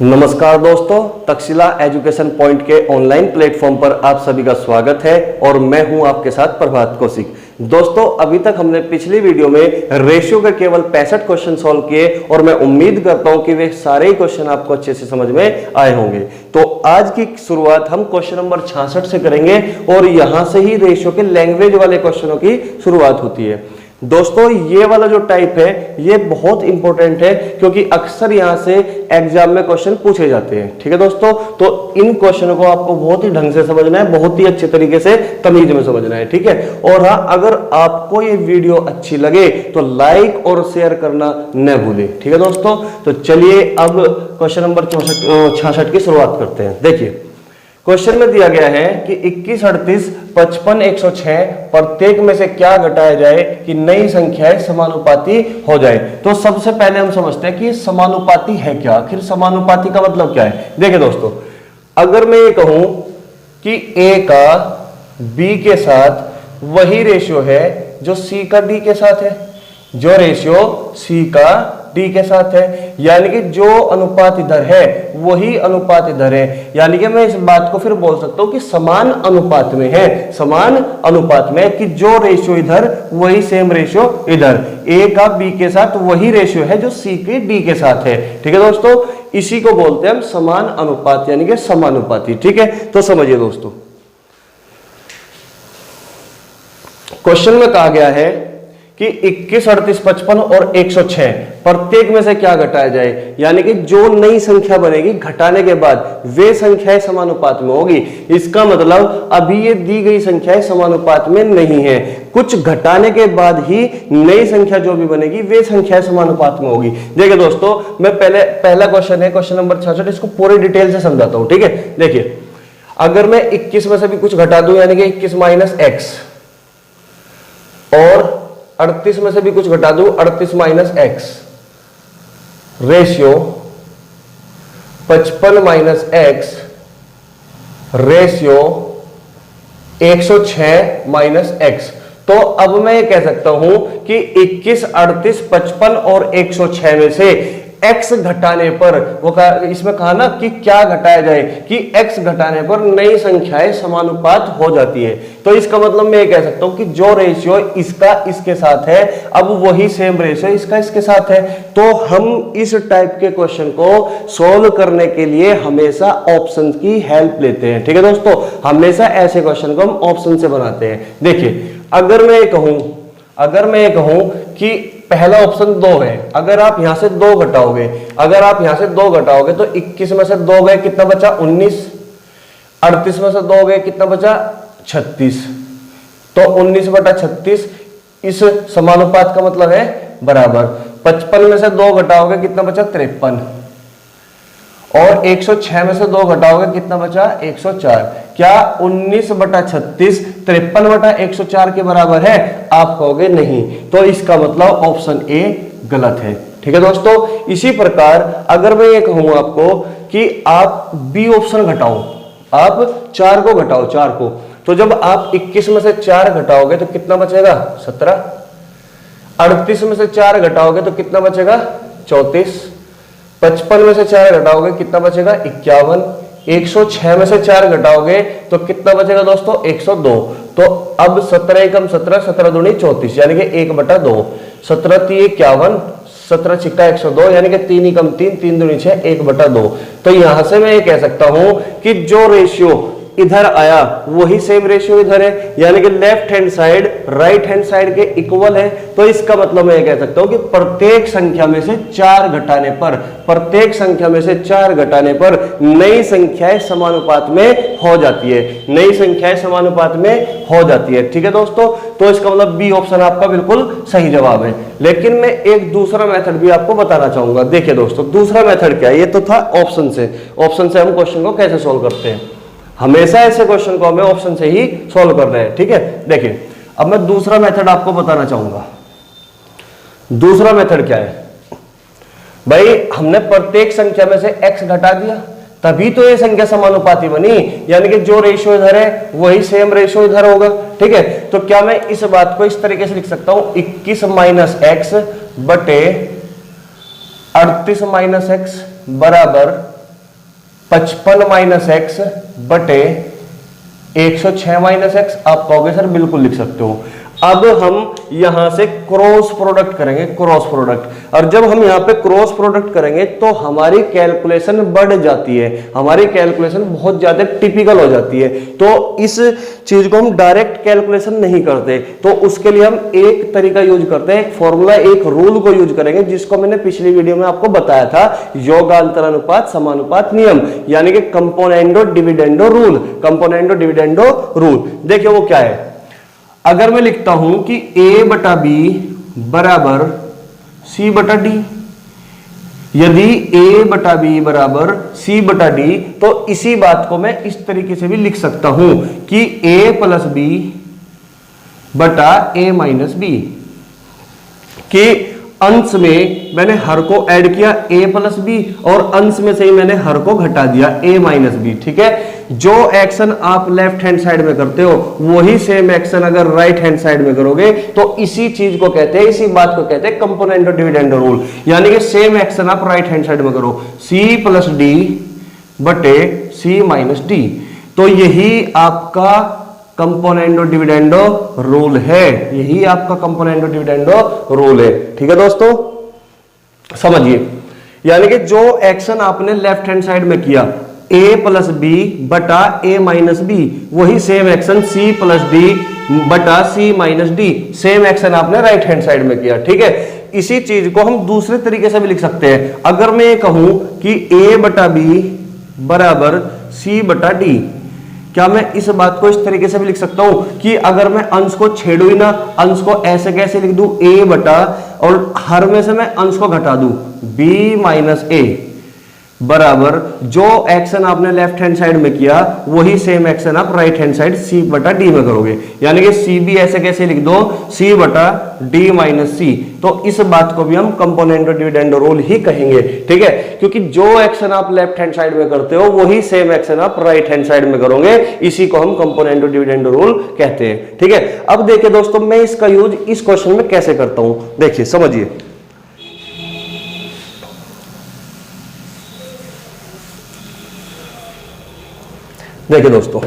नमस्कार दोस्तों, Takshashila education point के ऑनलाइन प्लेटफॉर्म पर आप सभी का स्वागत है और मैं हूं आपके साथ प्रभात कौशिक। दोस्तों, अभी तक हमने पिछली वीडियो में रेशियो के केवल 65 क्वेश्चन सॉल्व किए और मैं उम्मीद करता हूं कि वे सारे ही क्वेश्चन आपको अच्छे से समझ में आए होंगे। तो आज की शुरुआत हम क्वेश्चन नंबर 66 से करेंगे और यहां से ही रेशियो के लैंग्वेज वाले क्वेश्चनों की शुरुआत होती है। दोस्तों, ये वाला जो टाइप है ये बहुत इंपॉर्टेंट है क्योंकि अक्सर यहां से एग्जाम में क्वेश्चन पूछे जाते हैं। ठीक है दोस्तों, तो इन क्वेश्चनों को आपको बहुत ही ढंग से समझना है, बहुत ही अच्छे तरीके से तमीज में समझना है। ठीक है, और हाँ, अगर आपको ये वीडियो अच्छी लगे तो लाइक और शेयर करना न भूलें। ठीक है दोस्तों, तो चलिए अब क्वेश्चन नंबर 66 की शुरुआत करते हैं। देखिए, क्वेश्चन में दिया गया है कि 21, 38, 55, 106 प्रत्येक में से क्या घटाया जाए कि नई संख्याएं समानुपाती हो जाए। तो सबसे पहले हम समझते हैं कि समानुपाती है क्या, आखिर समानुपाती का मतलब क्या है। देखिए दोस्तों, अगर मैं ये कहूं कि A का B के साथ वही रेशियो है जो C का D के साथ है, जो रेशियो C का D के साथ है, यानी कि जो अनुपात इधर है वही अनुपात इधर है। यानी कि मैं इस बात को फिर बोल सकता हूं कि समान अनुपात में है, समान अनुपात में, कि जो रेशियो इधर वही सेम रेशियो इधर। A का B के साथ वही रेशियो है जो C के D के साथ है। ठीक है दोस्तों, इसी को बोलते हैं हम समान अनुपात यानी कि समानुपाती। ठीक है, तो समझिए दोस्तों, क्वेश्चन में कहा गया है कि 21, 38, 55 और 106 प्रत्येक में से क्या घटाया जाए, यानी कि जो नई संख्या बनेगी घटाने के बाद वे संख्याएं समानुपात में होगी। इसका मतलब अभी ये दी गई संख्याएं समानुपात में नहीं है, कुछ घटाने के बाद ही नई संख्या जो भी बनेगी वे संख्याएं समानुपात में होगी। देखिए दोस्तों, मैं पहला क्वेश्चन है क्वेश्चन नंबर 66, इसको पूरे डिटेल से समझाता हूं। ठीक है, देखिए, अगर मैं 21 में से भी कुछ घटा दूं यानी कि 21 माइनस एक्स, और 38 में से भी कुछ घटा दूं 38 minus x, ratio 55 minus x, ratio 106 minus x. तो अब मैं ये कह सकता हूं कि 21, 38, 55 और 106 में से x घटाने पर, वो इसमें कहा ना कि क्या घटाया जाए, कि x घटाने पर नई संख्याएं समानुपात हो जाती है। तो इसका मतलब मैं ये कह सकता हूं कि जो रेशियो इसका इसके साथ है अब वही सेम रेशियो इसका इसके साथ है। तो हम इस टाइप के क्वेश्चन को सोल्व करने के लिए हमेशा ऑप्शन की हेल्प लेते हैं। ठीक है दोस्तों, हमेशा ऐसे क्वेश्चन को हम ऑप्शन से बनाते हैं। देखिए, अगर मैं ये कहूं कि पहला ऑप्शन 2 है, अगर आप यहां से 2 घटाओगे, तो 21 में से 2 गए कितना बचा 19, 38 में से 2 गए कितना बचा 36, तो 19/36 इस समानुपात का मतलब है बराबर। 55 में से 2 घटाओगे कितना बचा 53, और 106 में से 2 घटाओगे कितना बचा 104। क्या 19/36 53/104 के बराबर है? आप कहोगे नहीं, तो इसका मतलब ऑप्शन ए गलत है। ठीक है दोस्तों, इसी प्रकार अगर मैं ये कहूं आपको कि आप बी ऑप्शन घटाओ, आप 4 को घटाओ, 4 को, तो जब आप 21 में से 4 घटाओगे तो कितना बचेगा 17, 38 में से 4 घटाओगे तो कितना बचेगा 34, 55 में से 4 घटाओगे कितना बचेगा 51, 106 में से 4 घटाओगे तो कितना बचेगा दोस्तों 102। तो अब 17 एकम 17, 17 दूनी 34, यानी कि 1/2, 17 3 51, 17 छिक्का 102, यानी कि 3 एकम 3, 3 दूनी 6, 1/2। तो यहां से मैं ये कह सकता हूं कि जो रेशियो इधर आया वही सेम रेशियो इधर है, यानी कि left hand side right hand side के इक्वल है। तो इसका मतलब मैं ये कह सकता हूं कि प्रत्येक संख्या में से 4 घटाने पर नई संख्याएं समानुपात में हो जाती है, ठीक है दोस्तों। तो इसका मतलब बी ऑप्शन आपका बिल्कुल सही जवाब है। लेकिन मैं एक दूसरा मेथड भी आपको बताना चाहूंगा। देखिए दोस्तों, दूसरा मेथड क्या है, ये तो था ऑप्शन से हम क्वेश्चन को कैसे सोल्व करते हैं। हमेशा ऐसे क्वेश्चन को हमें ऑप्शन से ही सॉल्व कर रहे हैं। ठीक है, देखिए, अब मैं दूसरा मेथड आपको बताना चाहूंगा। दूसरा मेथड क्या है भाई, हमने प्रत्येक संख्या में से x घटा दिया तभी तो ये संख्या समानुपाती बनी, यानी कि जो रेशियो इधर है वही सेम रेशियो इधर होगा। ठीक है, तो क्या मैं इस बात को इस तरीके से लिख सकता हूं 21 माइनस एक्स बटे 38 माइनस एक्स बराबर 55 माइनस एक्स बटे 106 माइनस एक्स। आप कहोगे सर बिल्कुल लिख सकते हो। अब हम यहां से क्रॉस प्रोडक्ट करेंगे, क्रॉस प्रोडक्ट। और जब हम यहां पे क्रॉस प्रोडक्ट करेंगे तो हमारी कैलकुलेशन बढ़ जाती है, हमारी कैलकुलेशन बहुत ज्यादा टिपिकल हो जाती है। तो इस चीज को हम डायरेक्ट कैलकुलेशन नहीं करते, तो उसके लिए हम एक तरीका यूज करते हैं, एक फॉर्मूला, एक रूल को यूज करेंगे, जिसको मैंने पिछली वीडियो में आपको बताया था, योगांतरानुपात समानुपात नियम, यानी कि componendo dividendo rule. Componendo dividendo rule देखिए वो क्या है। अगर मैं लिखता हूं कि a बटा बी बराबर c बटा डी, यदि a बटा बी बराबर c बटा डी, तो इसी बात को मैं इस तरीके से भी लिख सकता हूं कि a प्लस बी बटा a माइनस बी, कि अंश में मैंने हर को ऐड किया a प्लस बी और अंश में से ही मैंने हर को घटा दिया a माइनस बी। ठीक है, जो एक्शन आप लेफ्ट हैंड साइड में करते हो वही सेम एक्शन अगर राइट हैंड साइड में करोगे तो इसी चीज को कहते हैं, इसी बात को कहते हैं कंपोनेंडो डिविडेंडो रूल। यानी कि सेम एक्शन आप राइट हैंड साइड में करो, c प्लस डी बटे c माइनस डी, तो यही आपका कंपोनेंडो डिविडेंडो रूल है, यही आपका कंपोनेंडो डिविडेंडो रूल है। ठीक है दोस्तों, समझिए, यानी कि जो एक्शन आपने लेफ्ट हैंड साइड में किया a प्लस बी बटा a माइनस बी, वही same action c plus D बटा c minus D, same action आपने राइट हैंड साइड में किया। ठीक है, इसी चीज को हम दूसरे तरीके से भी लिख सकते हैं। अगर मैं ये कहूं कि a बटा बी बराबर c बटा डी, क्या मैं इस बात को इस तरीके से भी लिख सकता हूं कि अगर मैं अंश को छेड़ू ही ना, अंश को ऐसे कैसे लिख दूं, a बटा और हर में से मैं अंश को घटा दूं b माइनस a बराबर जो एक्शन आपने लेफ्ट हैंड साइड में किया वही सेम एक्शन आप राइट हैंड साइड c बटा डी में करोगे। यानी कि c भी ऐसे कैसे लिख दो, c बटा d माइनस सी। तो इस बात को भी हम कंपोनेंडो डिविडेंडो रूल ही कहेंगे। ठीक है, क्योंकि जो एक्शन आप लेफ्ट हैंड साइड में करते हो वही सेम एक्शन आप राइट हैंड साइड में करोगे, इसी को हम कंपोनेंडो डिविडेंडो रूल कहते हैं। ठीक है, अब देखिए दोस्तों मैं इसका यूज इस क्वेश्चन में कैसे करता हूं, देखिए समझिए। देखिए दोस्तों,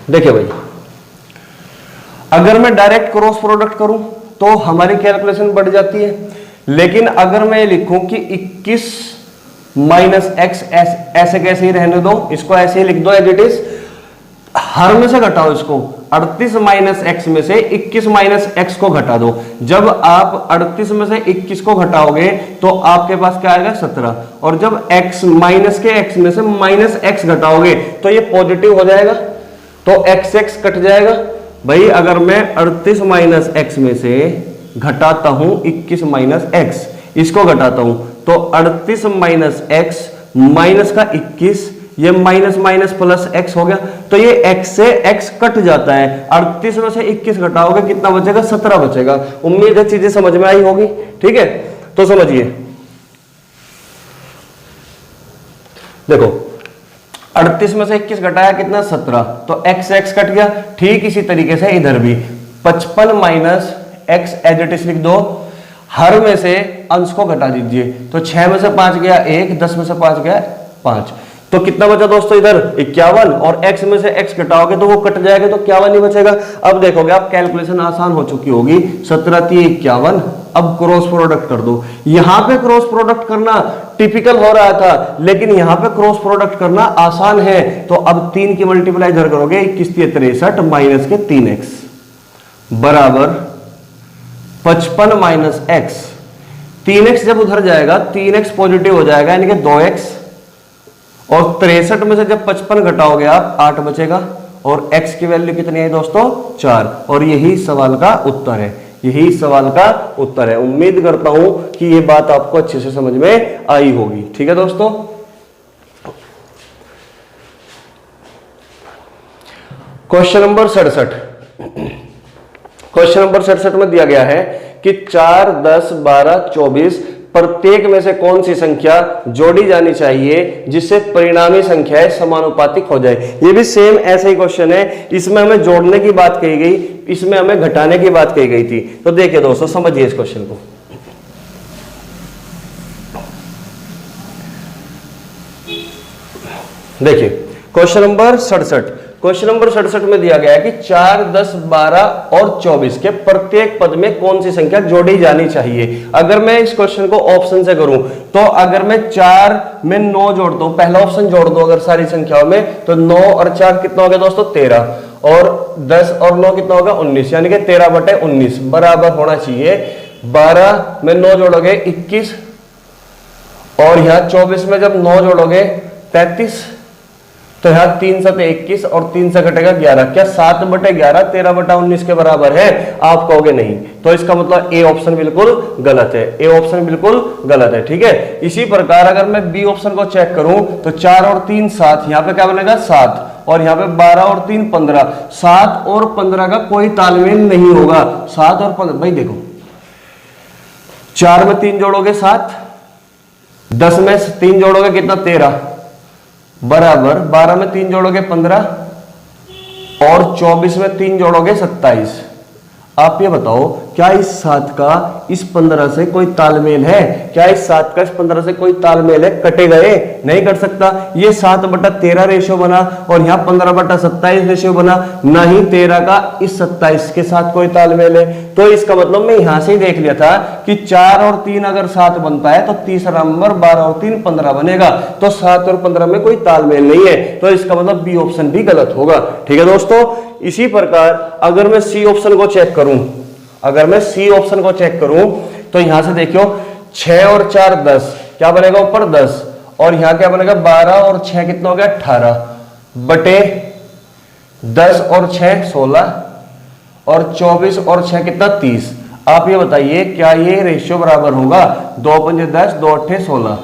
देखिए भाई, अगर मैं डायरेक्ट क्रॉस प्रोडक्ट करूं तो हमारी कैलकुलेशन बढ़ जाती है, लेकिन अगर मैं लिखूं कि 21 माइनस एक्स ऐसे कैसे ही रहने दो, इसको ऐसे ही लिख दो एज इट इज, हर में से घटाओ इसको, 38 माइनस एक्स में से 21 माइनस एक्स को घटा दो। जब आप 38 में से 21 को घटाओगे तो आपके पास क्या आएगा 17, और जब x माइनस के x में से माइनस एक्स घटाओगे तो ये पॉजिटिव हो जाएगा, तो एक्स एक्स कट जाएगा। भाई अगर मैं 38 माइनस एक्स में से घटाता हूं 21 माइनस एक्स, इसको घटाता हूं तो 38 माइनस एक्स माइनस का 21, ये माइनस माइनस प्लस एक्स हो गया, तो ये x से x कट जाता है। 38 में से 21 घटाओगे कितना बचेगा, 17 बचेगा। उम्मीद है चीजें समझ में आई होगी। ठीक है, तो समझिए, देखो 38 में से 21 घटाया कितना, 17, तो x x कट गया। ठीक इसी तरीके से इधर भी 55 minus x as it is लिख दो, हर में से अंश को घटा दीजिए, तो 6 में से 5 गया 1, 10 में से 5 गया 5, तो कितना बचा दोस्तों इधर 51, और x में से x घटाओगे तो वो कट जाएगा, तो 51 ही बचेगा। अब देखोगे आप कैलकुलेशन आसान हो चुकी होगी, 17 × 51। अब क्रॉस प्रोडक्ट कर दो। यहां पे क्रॉस प्रोडक्ट करना टिपिकल हो रहा था, लेकिन यहां पे क्रॉस प्रोडक्ट करना आसान है। तो अब 3 की मल्टीप्लाई इधर करोगे, 21 × 63 माइनस के 3x बराबर 55 माइनस एक्स। 3x जब उधर जाएगा 3x पॉजिटिव हो जाएगा, यानी कि 2x, और 63 में से जब 55 घटाओगे आप 8 बचेगा, और x की वैल्यू कितनी है दोस्तों, 4। और यही सवाल का उत्तर है, यही सवाल का उत्तर है। उम्मीद करता हूं कि ये बात आपको अच्छे से समझ में आई होगी। ठीक है दोस्तों, क्वेश्चन नंबर 67। क्वेश्चन नंबर 67 में दिया गया है कि 4, 10, 12, 24 प्रत्येक में से कौन सी संख्या जोड़ी जानी चाहिए जिससे परिणामी संख्याएं समानुपातिक हो जाए। ये भी सेम ऐसे ही क्वेश्चन है, इसमें हमें जोड़ने की बात कही गई, इसमें हमें घटाने की बात कही गई थी। तो देखिए दोस्तों, समझिए इस क्वेश्चन को। देखिए क्वेश्चन नंबर 67, क्वेश्चन नंबर 67 में दिया गया है कि 4, 10, 12 और 24 के प्रत्येक पद में कौन सी संख्या जोड़ी जानी चाहिए। अगर मैं इस क्वेश्चन को ऑप्शन से करूं तो अगर मैं 4 में 9 जोड़ता हूं, पहला ऑप्शन जोड़ दो अगर सारी संख्याओं में, तो 9 और 4 कितना हो गया दोस्तों 13, और 10 और 9 कितना होगा 19, यानी कि 13/19 बराबर होना चाहिए 12 में 9 जोड़ोगे 21, और यहां 24 में जब 9 जोड़ोगे 33, तो यहां 3 से 21 और 3 से घटेगा 11, क्या 7/11 13/19 के बराबर है? आप कहोगे नहीं, तो इसका मतलब ए ऑप्शन बिल्कुल गलत है, ए ऑप्शन बिल्कुल गलत है। ठीक है, इसी प्रकार अगर मैं बी ऑप्शन को चेक करूं तो 4 और 3 7, यहां पे क्या बनेगा 7, और यहां पे 12 और 3 15, 7 और 15 का कोई तालमेल नहीं होगा। 7 और 15 भाई देखो, 4 में 3 जोड़ोगे 7, 10 में 3 जोड़ोगे कितना 13, बराबर 12 में 3 जोड़ोगे 15, और 24 में 3 जोड़ोगे 27। आप ये बताओ क्या इस 7 का इस 15 से कोई तालमेल है? क्या इस 7 का इस 15 से कोई तालमेल है? कटे गए नहीं कट सकता। ये 7/13 रेशियो बना और यहाँ 15/27 रेशियो बना, ना ही 13 का इस 27 के साथ कोई तालमेल है। तो इसका मतलब मैं यहां से ही देख लिया था कि 4 और 3 अगर 7 बनता है तो तीसरा नंबर 12 और 3 15 बनेगा, तो 7 और 15 में कोई तालमेल नहीं है, तो इसका मतलब बी ऑप्शन भी गलत होगा। ठीक है दोस्तों, इसी प्रकार अगर मैं सी ऑप्शन को चेक करूं, अगर मैं सी ऑप्शन को चेक करूं तो यहां से देखियो 6 और 4 10, क्या बनेगा ऊपर 10, और यहां क्या बनेगा 12 और 6 कितना हो गया 18 बटे 10 और 6 16, और 24 और 6 कितना 30। आप ये बताइए क्या ये रेशियो बराबर होगा? 2 पंजे 10, 2 अट्ठे 16,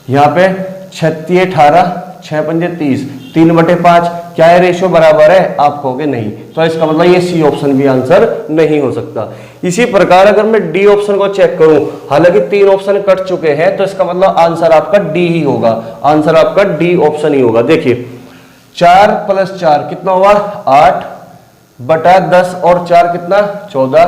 यहाँ पे 36 18, 6 पंजे 30, 3/5, क्या है रेशियो बराबर है? आप कहोगे नहीं, तो इसका मतलब ये सी ऑप्शन भी आंसर नहीं हो सकता। इसी प्रकार अगर मैं डी ऑप्शन को चेक करूं, हालांकि 3 ऑप्शन कट चुके हैं, तो इसका मतलब आंसर आपका डी ही होगा, आंसर आपका डी ऑप्शन ही होगा। देखिए 4 + 4 कितना हुआ 8 बटा 10 और 4 कितना 14,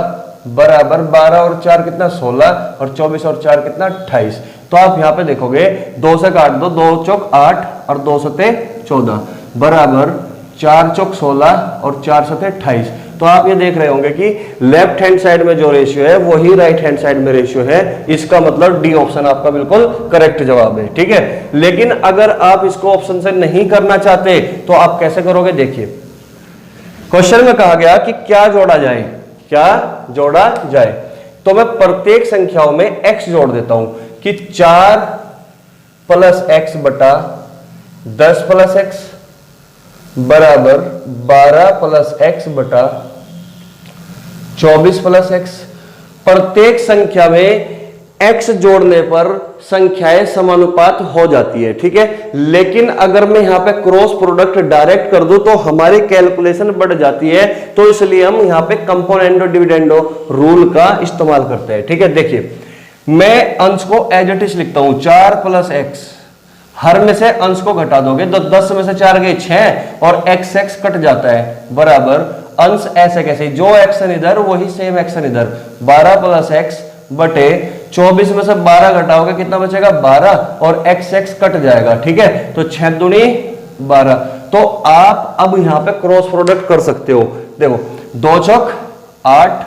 बराबर 12 और 4 कितना 16, और 24 और 4 कितना 28। तो आप यहां पे देखोगे 2 से काट दो, 2 चौक 8 और 2 सते 14, बराबर 4 चौक 16 और 4 सते 28। तो आप ये देख रहे होंगे कि लेफ्ट हैंड साइड में जो रेशियो है वही राइट हैंड साइड में रेशियो है, इसका मतलब डी ऑप्शन आपका बिल्कुल करेक्ट जवाब है। ठीक है, लेकिन अगर आप इसको ऑप्शन से नहीं करना चाहते तो आप कैसे करोगे? देखिए क्वेश्चन में कहा गया कि क्या जोड़ा जाए, क्या जोड़ा जाए, तो मैं प्रत्येक संख्याओं में x जोड़ देता हूं कि 4 + x बटा 10 + x बराबर 12 + x बटा 24 + x। प्रत्येक संख्या में x जोड़ने पर संख्याएं समानुपात हो जाती है। ठीक है, लेकिन अगर मैं यहां पे क्रॉस प्रोडक्ट डायरेक्ट कर दूं तो हमारी कैलकुलेशन बढ़ जाती है, तो इसलिए हम यहां पे कंपोनेंडो डिविडेंडो रूल का इस्तेमाल करते हैं। ठीक है, देखिए मैं अंश को एज इट इज लिखता हूं 4 + x, हर में से अंश को घटा दोगे तो 10 में से 4 गए 6 और x कट जाता है, बराबर अंश ऐसे कैसे, जो एक्शन इधर वही सेम एक्शन इधर, 12 + x बटे 24 में से 12 घटाओगे कितना बचेगा 12, और x कट जाएगा। ठीक है, तो 6 दूनी 12। तो आप अब यहां पे क्रॉस प्रोडक्ट कर सकते हो। देखो 2 चौक 8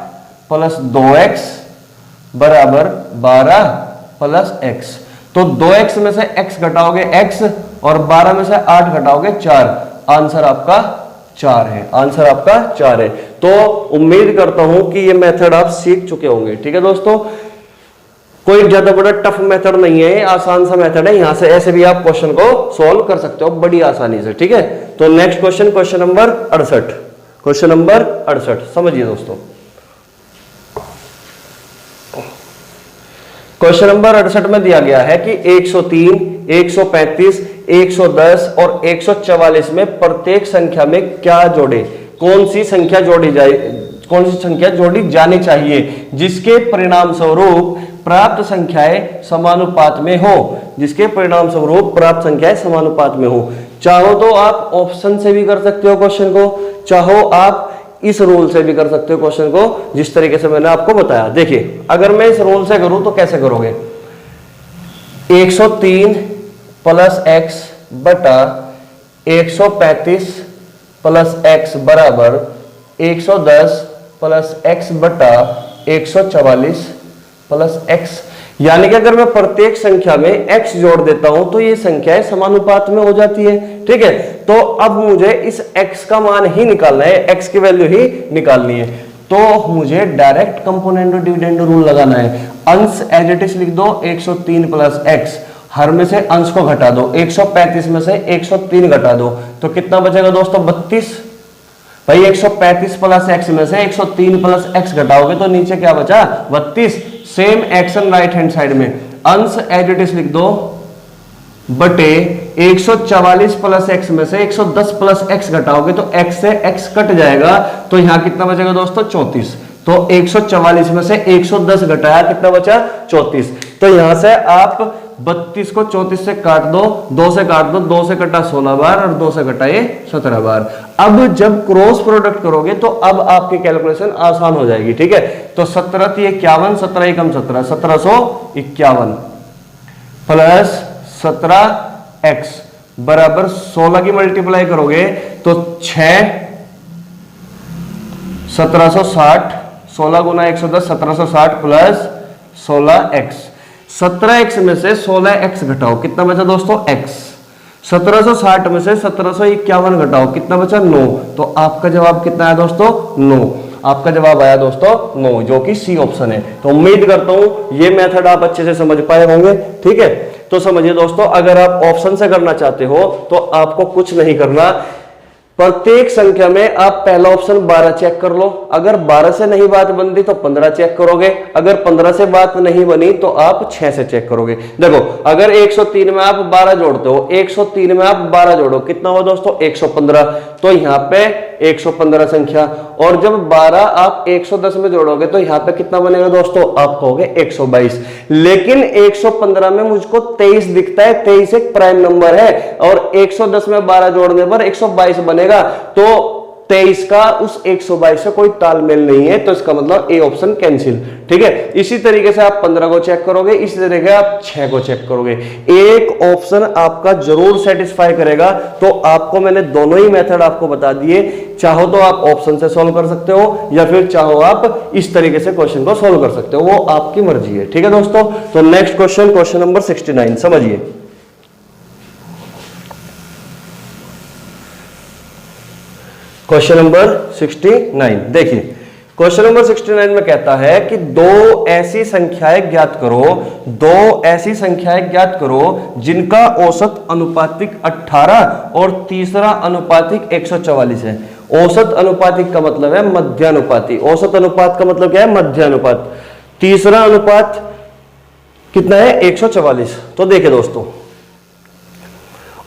+ 2x बराबर 12 + x, तो 2x में से x घटाओगे x, और 12 में से 8 घटाओगे 4, आंसर आपका 4 है, आंसर आपका 4 है। तो उम्मीद करता हूं कि ये मेथड आप सीख चुके होंगे। ठीक है दोस्तों, कोई ज्यादा बड़ा टफ मेथड नहीं है, आसान सा मेथड है, यहां से ऐसे भी आप क्वेश्चन को सॉल्व कर सकते हो बड़ी आसानी से। ठीक है, तो next question, question number 68, question number 68 समझिए दोस्तों। क्वेश्चन नंबर 68 में दिया गया है कि 103, 135, 110 और 144 में प्रत्येक संख्या में क्या जोड़े, कौन सी संख्या जोड़ी जाए, कौन सी संख्या जोड़ी जानी चाहिए जिसके परिणाम स्वरूप प्राप्त संख्याएं समानुपात में हो, जिसके परिणाम स्वरूप प्राप्त संख्याएं समानुपात में हो। चाहो तो आप ऑप्शन से भी कर सकते हो क्वेश्चन को, चाहो आप इस रूल से भी कर सकते हो क्वेश्चन को, जिस तरीके से मैंने आपको बताया। देखिए अगर मैं इस रूल से करूं तो कैसे करोगे, 103 प्लस एक्स बटा 135 प्लस एक्स बराबर 110 प्लस एक्स बटा 144 प्लस एक्स। यानी कि अगर मैं प्रत्येक संख्या में x जोड़ देता हूं तो ये संख्याएं समानुपात में हो जाती है। ठीक है, तो अब मुझे इस x का मान ही निकालना है, x की वैल्यू ही निकालनी है। तो मुझे डायरेक्ट कंपोनेंट डिविडेंड रूल लगाना है। अंश एज इट इज लिख दो 103 प्लस एक्स, हर में से अंश को घटा दो, 135 में से 103 घटा दो तो कितना बचेगा दोस्तों 32। भाई 135 प्लस एक्स में से 103 प्लस एक्स घटाओगे तो नीचे क्या बचा 32। Same action right hand side में, अंश एज इट इज लिख दो बटे 144 प्लस एक्स में से 110 प्लस एक्स घटाओगे तो एक्स से एक्स कट जाएगा तो यहां कितना बचेगा दोस्तों 34। तो 144 में से 110 घटाया कितना बचा 34। तो यहां से आप 32 को 34 से काट दो, 2 से काट दो, 2 से कटा 16 बार और 2 से कटा ये 17 बार। अब जब क्रॉस प्रोडक्ट करोगे तो अब आपकी कैलकुलेशन आसान हो जाएगी। ठीक है, तो 17 थी 51, 17 एकम 17, 1751 प्लस 17x बराबर 16 की मल्टीप्लाई करोगे तो 6 1760, 16 गुना 110 1760 प्लस 16x। 17x में से 16x घटाओ कितना बचा दोस्तों x। 1760 में से 1751 घटाओ कितना बचा 9। तो आपका जवाब कितना है दोस्तों 9। आपका जवाब आया दोस्तों 9 जो कि सी ऑप्शन है। तो उम्मीद करता हूं ये मेथड आप अच्छे से समझ पाए होंगे। ठीक है, तो समझिए दोस्तों, अगर आप ऑप्शन से करना चाहते हो तो आपको कुछ नहीं करना, प्रत्येक संख्या में आप पहला ऑप्शन 12 चेक कर लो, अगर 12 से नहीं बात बनती तो 15 चेक करोगे, अगर 15 से बात नहीं बनी तो आप 6 से चेक करोगे। देखो अगर 103 में आप 12 जोड़ते हो, 103 में आप 12 जोड़ो कितना हुआ दोस्तों 115, तो यहां पे 115 संख्या, और जब 12 आप 110 में जोड़ोगे तो यहां पे कितना बनेगा दोस्तों आप कहोगे 122। लेकिन 115 में मुझको 23 दिखता है, 23 एक प्राइम नंबर है और 110 में 12 जोड़ने पर 122 बनेगा, तो 23 का उस 122 से कोई तालमेल नहीं है, तो इसका मतलब ए ऑप्शन कैंसिल। ठीक है, इसी तरीके से आप 15 को चेक करोगे, इसी तरीके से आप 6 को चेक करोगे, एक ऑप्शन आपका जरूर सेटिस्फाई करेगा। तो आपको मैंने दोनों ही मेथड आपको बता दिए, चाहो तो आप ऑप्शन से सॉल्व कर सकते हो या फिर चाहो आप इस तरीके से क्वेश्चन को सॉल्व कर सकते हो, वो आपकी मर्जी है। ठीक है दोस्तों, तो नेक्स्ट क्वेश्चन नंबर 69 समझिए। क्वेश्चन नंबर 69 देखिए, क्वेश्चन नंबर 69 में कहता है कि दो ऐसी संख्याएं ज्ञात करो जिनका औसत अनुपातिक 18 और तीसरा अनुपातिक 144 है। औसत अनुपातिक का मतलब है मध्यानुपाती, औसत अनुपात का मतलब क्या है मध्यानुपात, तीसरा अनुपात कितना है 144। तो देखिए दोस्तों,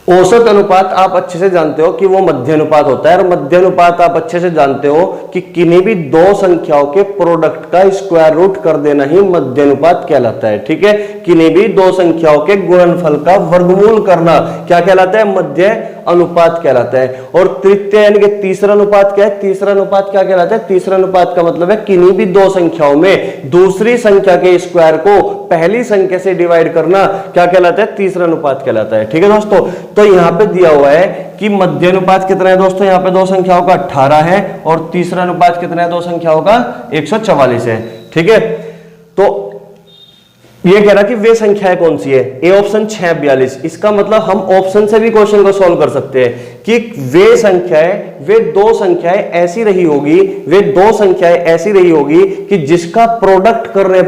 औसत अनुपात आप अच्छे से जानते हो कि वो मध्य अनुपात होता है, और मध्य अनुपात आप अच्छे से जानते हो कि किन्हीं भी दो संख्याओं के प्रोडक्ट का स्क्वायर रूट कर देना ही मध्य अनुपात कहलाता है। ठीक है, किन्हीं भी दो संख्याओं के गुणनफल का वर्गमूल करना क्या कहलाता है मध्य अनुपात कहलाता है। और तृतीय यानी कि तीसरा अनुपात क्या है, तीसरा अनुपात क्या कहलाता है, तीसरा अनुपात का मतलब है किन्हीं भी दो संख्याओं में दूसरी संख्या के स्क्वायर को पहली संख्या से डिवाइड करना क्या कहलाता है, तीसरा अनुपात कहलाता है। ठीक है दोस्तों, तो यहां पे दिया हुआ है कि मध्य अनुपात कितना है दोस्तों, यहां पे दो संख्याओं का 18 है और तीसरा अनुपात कितना है दो संख्याओं का 144 है। ठीक है, तो ये कह रहा कि वे संख्याएं कौन सी है, ए ऑप्शन 6 42। इसका मतलब हम ऑप्शन से भी क्वेश्चन को सॉल्व कर सकते हैं कि वे दो संख्याएं ऐसी रही होगी कि जिसका प्रोडक्ट करने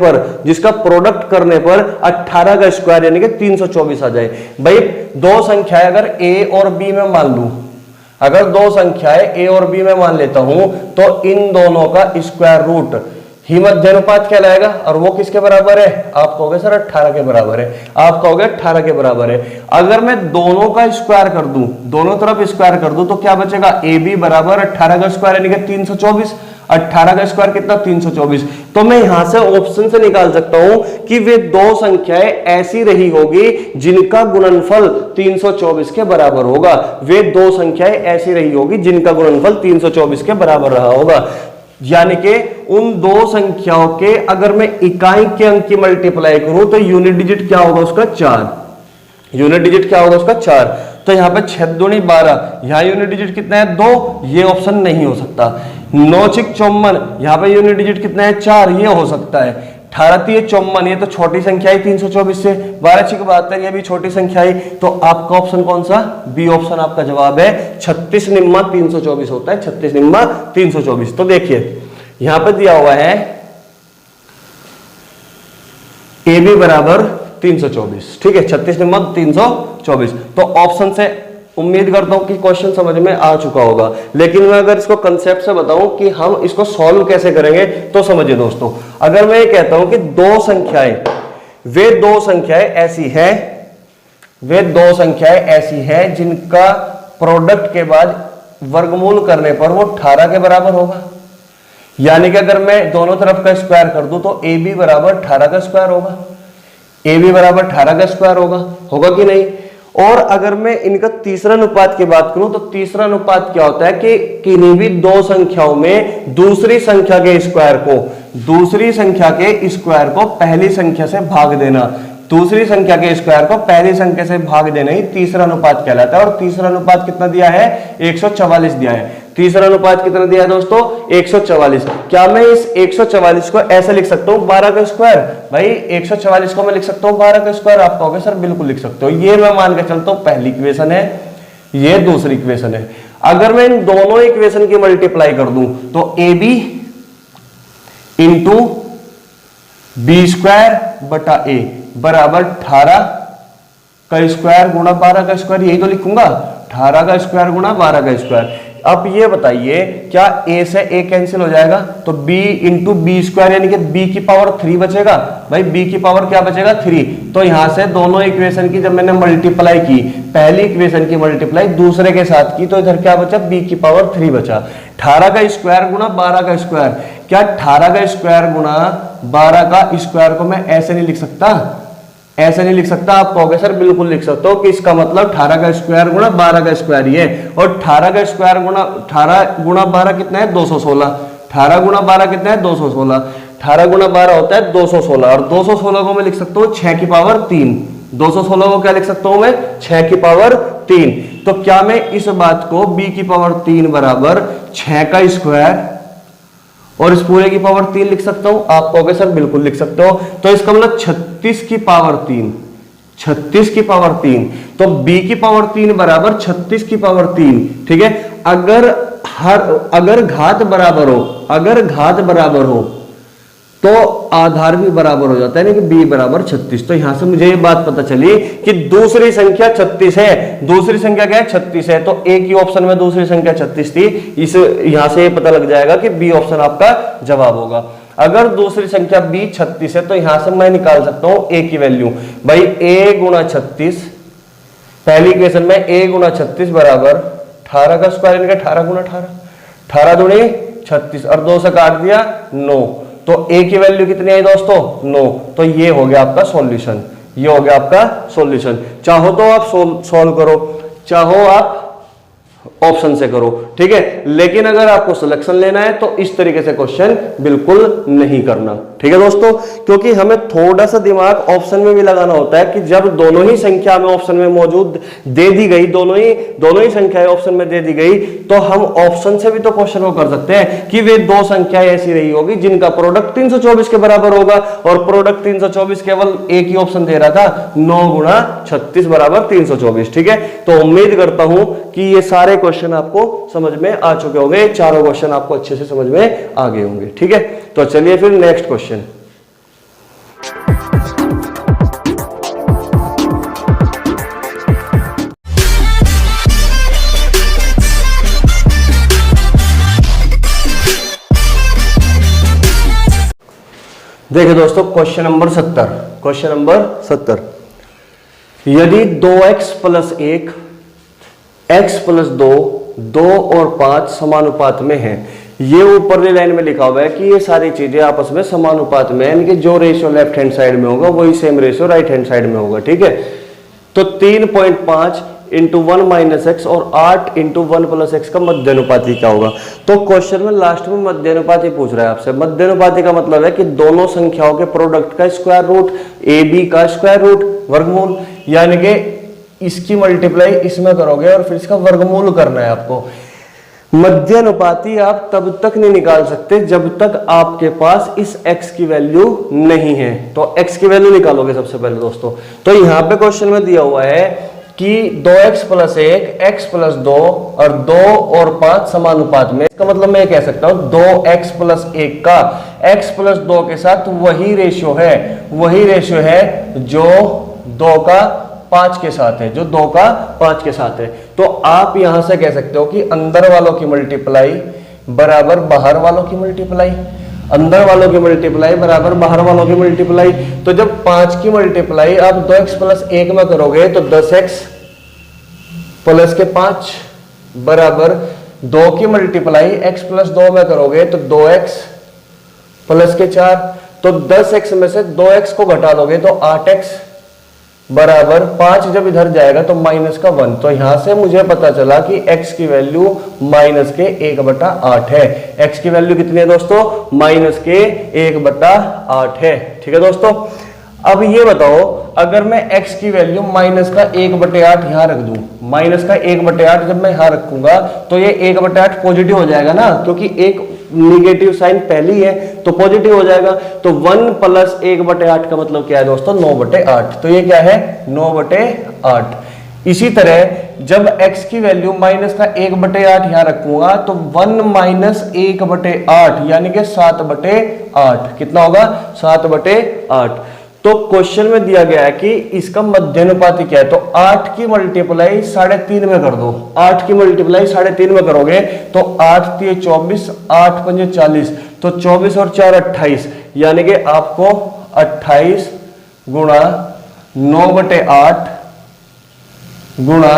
पर 18 का स्क्वायर यानी कि 324 आ जाए। भाई दो संख्याएं अगर ए और बी में मान लूं, अगर दो संख्याएं ए और बी में मान लेता हूं तो इन दोनों का स्क्वायर रूट ही मध्य अनुपात कहलाएगा, और वो किसके बराबर है, आप कहोगे सर 18 के बराबर है, आप कहोगे 18 के बराबर है। अगर मैं दोनों का स्क्वायर कर दूं, दोनों तरफ स्क्वायर कर दूं तो क्या बचेगा, ए बी बराबर 18 का स्क्वायर यानी कि 324, 18 का स्क्वायर कितना 324। तो मैं यहां से ऑप्शन से निकाल सकता हूं कि वे दो संख्याएं ऐसी रही होगी जिनका गुणनफल 324 के बराबर होगा, वे दो संख्याएं ऐसी रही होगी जिनका गुणनफल 324 के बराबर रहा होगा। यानी कि उन दो संख्याओं के अगर मैं इकाई के अंक की मल्टीप्लाई करूं तो यूनिट डिजिट क्या होगा उसका 4, यूनिट डिजिट क्या होगा उसका 4। तो यहाँ पे 6 दूनी 12, यहाँ यूनिट डिजिट कितना है 2, ये ऑप्शन नहीं हो सकता। 9 6 54, यहाँ पे यूनिट डिजिट कितना है 4, ये हो सकता है। 18 3 54, ये तो छोटी संख्या है 324 से। 12 6 72, ये भी छोटी संख्या है। तो आपका ऑप्शन कौन सा, बी ऑप्शन आपका जवाब है। 36 निम्मा 324 होता है, 36 निम्मा 324। तो देखिए यहां पर दिया हुआ है ए बी बराबर 324, ठीक है, 36 निम्मा 324। तो ऑप्शन से उम्मीद करता हूं कि क्वेश्चन समझ में आ चुका होगा। लेकिन मैं अगर इसको कंसेप्ट से बताऊं कि हम इसको सॉल्व कैसे करेंगे तो समझिए दोस्तों। अगर मैं ये कहता हूं कि दो संख्याएं, वे दो संख्याएं ऐसी हैं जिनका प्रोडक्ट के बाद वर्गमूल करने पर वो 18 के बराबर होगा। यानी कि अगर मैं दोनों तरफ का स्क्वायर कर दूं तो ए बी बराबर 18 का स्क्वायर होगा, ए बी बराबर 18 का स्क्वायर होगा कि नहीं। और अगर मैं इनका तीसरा अनुपात की बात करूं तो तीसरा अनुपात क्या होता है कि किन्हीं भी दो संख्याओं में दूसरी संख्या के स्क्वायर को पहली संख्या से भाग देना, दूसरी संख्या के स्क्वायर को पहली संख्या से भाग देना ही तीसरा अनुपात कहलाता है। और तीसरा अनुपात कितना दिया है, 144 दिया है। तीसरा अनुपात कितना दिया है दोस्तों, 144। क्या मैं इस 144 को ऐसे लिख सकता हूं 12 का स्क्वायर? भाई 144 को मैं लिख सकता हूं 12 का स्क्वायर। आप कहोगे सर बिल्कुल लिख सकते हो। ये मैं मान के चलता हूं पहली इक्वेशन है, ये दूसरी इक्वेशन है। अगर मैं इन दोनों इक्वेशन की मल्टीप्लाई कर दूं तो A B into B square बटा ए बराबर 18 का स्क्वायर गुणा 12 का स्क्वायर, यही तो लिखूंगा, 18 का स्क्वायर गुणा 12 का स्क्वायर। अब ये बताइए क्या a से a कैंसिल हो जाएगा? तो b इंटू बी स्क्वायर यानी कि b की पावर 3 बचेगा। भाई b की पावर क्या बचेगा, 3। तो यहां से दोनों इक्वेशन की जब मैंने मल्टीप्लाई की, पहली इक्वेशन की मल्टीप्लाई दूसरे के साथ की, तो इधर क्या बचा, b की पावर 3 बचा। 18 का स्क्वायर गुणा 12 का स्क्वायर, क्या 18 का स्क्वायर गुणा 12 का स्क्वायर को मैं ऐसे नहीं लिख सकता? ऐसे नहीं लिख सकता। आप कहोगे सर बिल्कुल लिख सकते हो कि इसका मतलब 18 का स्क्वायर गुणा 12 का स्क्वायर ये, और 18 का स्क्वायर गुणा 18 गुणा 12 कितना है, 216। 18 गुणा 12 कितना है, 216। 18 गुणा 12 होता है 216, और 216 को मैं लिख सकता हूँ 6 की पावर 3। 216 को क्या लिख सकता हूं मैं, 6 की पावर 3। तो क्या मैं इस बात को b की पावर 3 बराबर 6 का स्क्वायर और इस पूरे की पावर 3 लिख सकता हूं? आप कहोगे सर बिल्कुल लिख सकते हो। तो इसका मतलब 36 की पावर 3, 36 की पावर 3। तो b की पावर 3 बराबर 36 की पावर 3, ठीक है। अगर घात बराबर हो तो आधार भी बराबर हो जाता है, यानी कि b बराबर 36। तो यहां से मुझे ये बात पता चली कि दूसरी संख्या 36 है। दूसरी संख्या क्या है, 36 है। तो एक ही ऑप्शन में दूसरी संख्या 36 थी। इस यहां से ये पता लग जाएगा कि बी ऑप्शन आपका जवाब होगा। अगर दूसरी संख्या b 36 है तो यहां से मैं निकाल सकता हूं a की वैल्यू। भाई a गुणा 36, पहली इक्वेशन में a गुणा 36 बराबर 18 का स्क्वायर, यानी कि 18 गुणा 18, 18 दूनी 36, और 2 से काट दिया 9। तो a की वैल्यू कितनी आई दोस्तों, 9। तो ये हो गया आपका सॉल्यूशन, ये हो गया आपका सॉल्यूशन। चाहो तो आप सॉल्व करो, चाहो आप ऑप्शन से करो, ठीक है। लेकिन अगर आपको सिलेक्शन लेना है तो इस तरीके से क्वेश्चन बिल्कुल नहीं करना, ठीक है दोस्तों। क्योंकि हमें थोड़ा सा दिमाग ऑप्शन में भी लगाना होता है कि जब दोनों ही संख्या में ऑप्शन में मौजूद दे दी गई, दोनों ही संख्याएं ऑप्शन में दे दी गई, तो हम ऑप्शन से भी तो क्वेश्चन को कर सकते हैं कि वे दो संख्याएं ऐसी रही होगी जिनका प्रोडक्ट 324 के बराबर होगा, और प्रोडक्ट 324 केवल एक ही ऑप्शन दे रहा था, 9 गुणा 36 बराबर 324, ठीक है। तो उम्मीद करता हूं कि ये सारे क्वेश्चन आपको समझ में आ चुके होंगे, चारों क्वेश्चन आपको अच्छे से समझ में आ गए होंगे, ठीक है। तो चलिए फिर नेक्स्ट क्वेश्चन। देखिए दोस्तों क्वेश्चन नंबर 70। यदि 2x प्लस 1, x प्लस 2, 2 और 5 समानुपात में है। ये ऊपरली लाइन में लिखा हुआ है कि ये सारी चीजें आपस में समानुपात में, यानी कि जो रेशियो लेफ्ट हैंड साइड में होगा वही same ratio right hand side में होगा, ठीक है। तो 3.5 इंटू 1 माइनस एक्स और 8 इंटू 1 प्लस एक्स का मध्यानुपाती क्या होगा। तो क्वेश्चन में लास्ट में मध्यानुपाती पूछ रहा है आपसे। मध्यानुपाती का मतलब है कि दोनों संख्याओं के प्रोडक्ट का स्क्वायर रूट, ए बी का स्क्वायर रूट वर्गमूल, यानी कि इसकी मल्टीप्लाई इसमें करोगे और फिर इसका वर्गमूल करना है आपको। मध्यानुपाती आप तब तक नहीं निकाल सकते जब तक आपके पास इस x की वैल्यू नहीं है। तो x की वैल्यू निकालोगे सबसे पहले दोस्तों। तो यहां पे क्वेश्चन में दिया हुआ है कि 2x + 1, x + 2 और 2 और 5 समानुपात में। इसका मतलब मैं कह सकता हूं 2x + 1 का x + 2 के साथ वही रेशियो है जो 2 का 5 के साथ है, जो 2 का 5 के साथ है। तो आप यहां से कह सकते हो कि अंदर वालों की मल्टीप्लाई बराबर बाहर वालों की मल्टीप्लाई, अंदर वालों की मल्टीप्लाई बराबर बाहर वालों की मल्टीप्लाई। तो जब 5 की मल्टीप्लाई आप 2x + 1 में करोगे तो 10x + के 5 बराबर 2 की मल्टीप्लाई x + 2 में करोगे तो 2x + के 4। तो 10x में से 2x को घटा दोगे तो 8x बराबर 5 जब इधर जाएगा तो -1। तो यहां से मुझे पता चला कि x की वैल्यू -1/8 है। x की वैल्यू कितनी है दोस्तों? -1/8 है। ठीक है दोस्तों, अब ये बताओ अगर मैं x की वैल्यू -1/8 यहां रख दूं, -1/8 जब मैं यहां रखूंगा तो ये 1/8 पॉजिटिव हो जाएगा ना, क्योंकि एक निगेटिव साइन पहली है तो पॉजिटिव हो जाएगा। तो 1 + 1/8 का मतलब क्या है दोस्तों? 9/8। तो ये क्या है? 9/8। इसी तरह जब x की वैल्यू -1/8 यहां रखूंगा तो 1 - 1/8 यानी कि 7/8। कितना होगा? 7/8। तो क्वेश्चन में दिया गया है कि इसका मध्यानुपाती क्या है, तो 8 की मल्टीप्लाई 3.5 में कर दो। 8 की मल्टीप्लाई 3.5 में करोगे तो 8 × 3 = 24, 8 × 5 = 40, तो 24 और 4 = 28, यानी कि आपको 28 गुणा 9/8 गुणा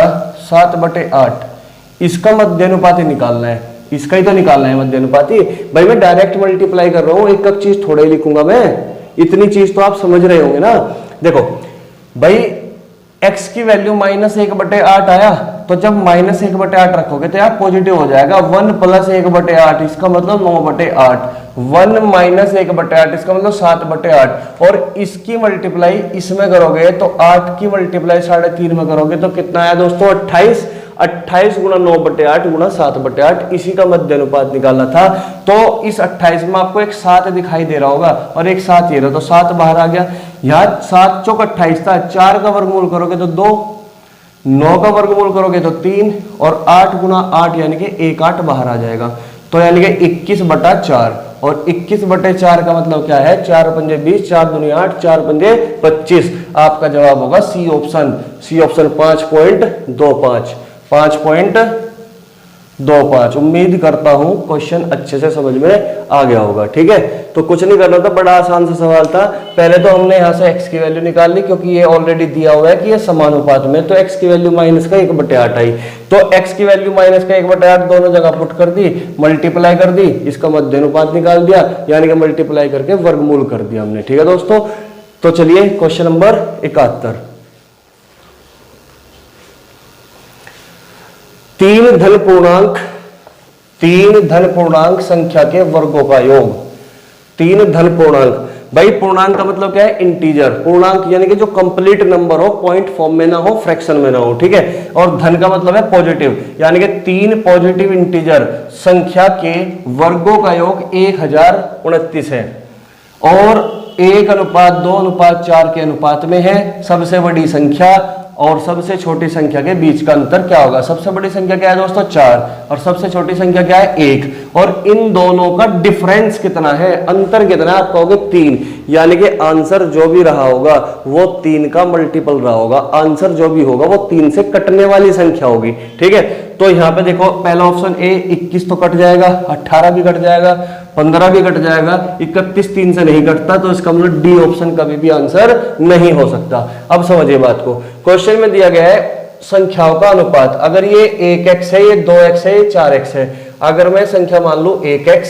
7/8 इसका मध्यानुपाती निकालना है। इसका ही तो निकालना है मध्यानुपाती। भाई मैं डायरेक्ट मल्टीप्लाई कर रहा हूं, एक चीज थोड़ा ही लिखूंगा मैं, इतनी चीज तो आप समझ रहे होंगे ना। देखो भाई x की वैल्यू -1/8 आया, तो जब -1/8 रखोगे तो यार पॉजिटिव हो जाएगा। 1 + 1/8 इसका मतलब 9/8, 1 - 1/8 इसका मतलब 7/8। और इसकी मल्टीप्लाई इसमें करोगे तो 8 की मल्टीप्लाई 3.5 में करोगे तो कितना आया दोस्तों? 28। 28 गुणा 9/8 गुणा 7/8, इसी का मध्यानुपात निकालना था। तो इस 28 में आपको एक 7 दिखाई दे रहा होगा और एक 7 ये रहा, तो 7 बाहर आ गया। यहां 7 × 28 था, 4 का वर्गमूल करोगे तो 2, 9 का वर्गमूल करोगे तो 3 और 8 गुणा 8 यानी कि 1/8 बाहर आ जाएगा। तो यानी कि 21/4 और 21/4 का मतलब क्या है? 4 × 5 = 20, 4 × 2 = 8, 4 × 5 = 25। आपका जवाब होगा सी ऑप्शन। 5.25, 5.25। उम्मीद करता हूं क्वेश्चन अच्छे से समझ में आ गया होगा। ठीक है, तो कुछ नहीं करना था, बड़ा आसान सा सवाल था। पहले तो हमने यहां से x की वैल्यू निकाल ली, क्योंकि ये ऑलरेडी दिया हुआ है कि ये समानुपात में, तो x की वैल्यू -1/8 आई। तो x की वैल्यू -1/8 दोनों जगह पुट कर दी, मल्टीप्लाई कर दी, इसका मध्यानुपात निकाल दिया, यानी कि मल्टीप्लाई करके वर्गमूल कर दिया हमने। ठीक है दोस्तों, तो चलिए क्वेश्चन नंबर 71। 3 धन पूर्णांक संख्या के वर्गों का योग। 3 धन पूर्णांक, भाई पूर्णांक का मतलब क्या है? इंटीजर। पूर्णांक यानी कि जो कंप्लीट नंबर हो, पॉइंट फॉर्म में ना हो, फ्रैक्शन में ना हो। ठीक है, और धन का मतलब है पॉजिटिव, यानी कि 3 पॉजिटिव इंटीजर संख्या के वर्गों का योग 1029 है और 1:2:4 के अनुपात में है। सबसे बड़ी संख्या और सबसे छोटी संख्या के बीच का अंतर क्या होगा? सबसे बड़ी संख्या क्या है दोस्तों? 4, और सबसे छोटी संख्या क्या है? 1। और इन दोनों का डिफरेंस कितना है? अंतर कितना है? आप कहोगे 3, यानी कि आंसर जो भी रहा होगा वो 3 का मल्टीपल रहा होगा। आंसर जो भी होगा वो 3 से कटने वाली संख्या होगी। ठीक है, तो यहां पे देखो पहला ऑप्शन ए 21 तो कट जाएगा, 18 भी कट जाएगा, 15 भी कट जाएगा, 31 3 से नहीं कटता, तो इसका मतलब डी ऑप्शन कभी भी आंसर नहीं हो सकता। अब समझिए बात को, क्वेश्चन में दिया गया है संख्याओं का अनुपात। अगर ये 1x है, ये 2x है, ये 4x है। अगर मैं संख्या मान लू 1x,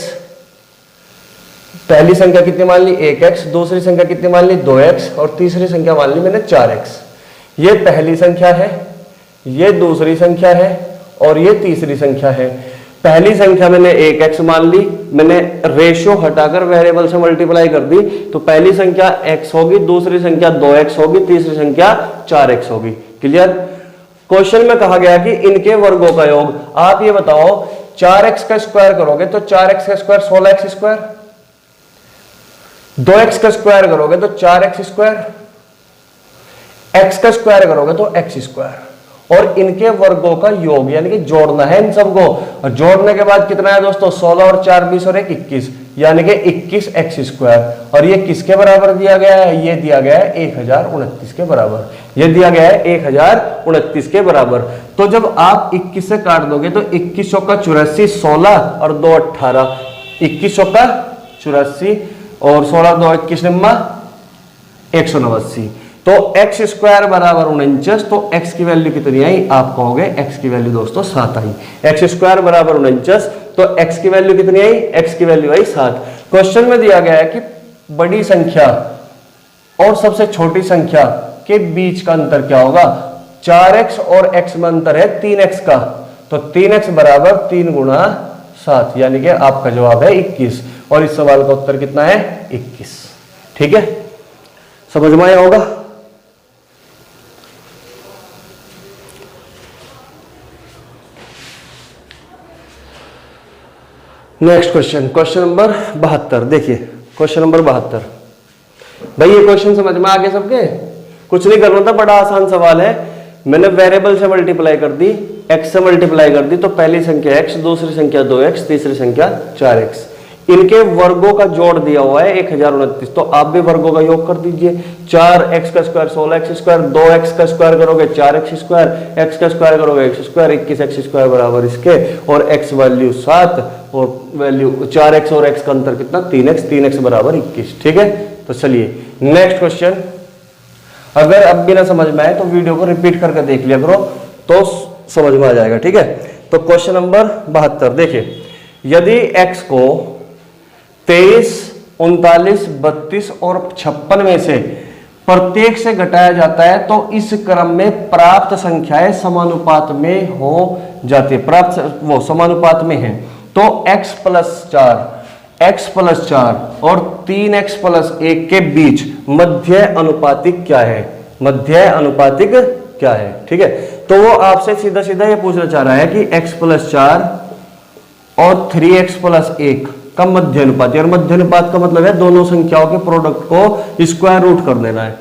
पहली संख्या कितनी मान ली? 1x, दूसरी संख्या कितनी मान ली? 2x, और तीसरी संख्या मान ली मैंने 4x। ये पहली संख्या है, ये दूसरी संख्या है और ये तीसरी संख्या है। पहली संख्या मैंने 1x मान ली, मैंने रेशियो हटाकर वेरिएबल से मल्टीप्लाई कर दी, तो पहली संख्या x होगी, दूसरी संख्या 2x होगी, तीसरी संख्या 4x होगी। क्लियर? क्वेश्चन में कहा गया कि इनके वर्गों का योग। आप ये बताओ 4x का स्क्वायर करोगे तो 4x का स्क्वायर 16x स्क्वायर, 2x का स्क्वायर करोगे तो 4x स्क्वायर, x का स्क्वायर करोगे तो x स्क्वायर, और इनके वर्गों का योग यानी कि जोड़ना है इन सबको। और जोड़ने के बाद कितना है दोस्तों, 16 और 4 20 और 1 21, यानी कि 21x स्क्वायर। और ये किसके बराबर दिया गया है, ये दिया गया है 1029 के बराबर, ये दिया गया है 1029 के बराबर। तो जब आप 21 से काट दोगे तो 21 चौका 84, 16 और 2 18, 21 चौका 84 और 16 2 21 निम्मा 189। तो x स्क्वायर बराबर 49, तो x की वैल्यू कितनी आई, आप कहोगे x की वैल्यू दोस्तों 7 आई। x स्क्वायर बराबर 49, तो x की वैल्यू कितनी आई, x की वैल्यू आई 7। क्वेश्चन में दिया गया है कि बड़ी संख्या और सबसे छोटी संख्या के बीच का अंतर क्या होगा। 4x और x में अंतर है 3x का, तो 3x बराबर 3 गुणा 7, यानी कि आपका जवाब है 21। और इस सवाल का उत्तर कितना है, 21। ठीक है, समझ में आया होगा। Next question, question number 72। देखिए क्वेश्चन नंबर 72, भाई ये क्वेश्चन समझ में आ गया सबके, कुछ नहीं करना था, बड़ा आसान सवाल है। मैंने वेरिएबल से मल्टीप्लाई कर दी, x से मल्टीप्लाई कर दी, तो पहली संख्या x, दूसरी संख्या 2x, तीसरी संख्या 4x, इनके वर्गों का जोड़ दिया हुआ है 1029। तो आप भी वर्गों का योग कर दीजिए। 4x का स्क्वायर 16x स्क्वायर, 2x का स्क्वायर करोगे 4x स्क्वायर, x का स्क्वायर करोगे x स्क्वायर, 21x स्क्वायर बराबर इसके, और x वैल्यू 7 और वैल्यू 4x और x का अंतर कितना 3x, 3x बराबर 21। ठीक है, तो चलिए नेक्स्ट क्वेश्चन। अगर अब भी ना समझ में आए तो वीडियो को रिपीट करके देख लिया करो, तो समझ में आ जाएगा। ठीक है, तो क्वेश्चन नंबर 72 देखिए, यदि x को 23, 39, 32 और 56 में से प्रत्येक से घटाया जाता है तो इस क्रम में प्राप्त संख्याएं समानुपात में हो जाती है, प्राप्त वो समानुपात में है। तो x प्लस 4 और 3x प्लस 1 के बीच मध्य अनुपातिक क्या है, मध्य अनुपातिक क्या है। ठीक है, तो वो आपसे सीधा सीधा ये पूछना चाह रहा है कि x प्लस 4 और 3x प्लस 1 का मध्य अनुपात, और मध्य अनुपात का मतलब है दोनों संख्याओं के प्रोडक्ट को स्क्वायर रूट कर देना है।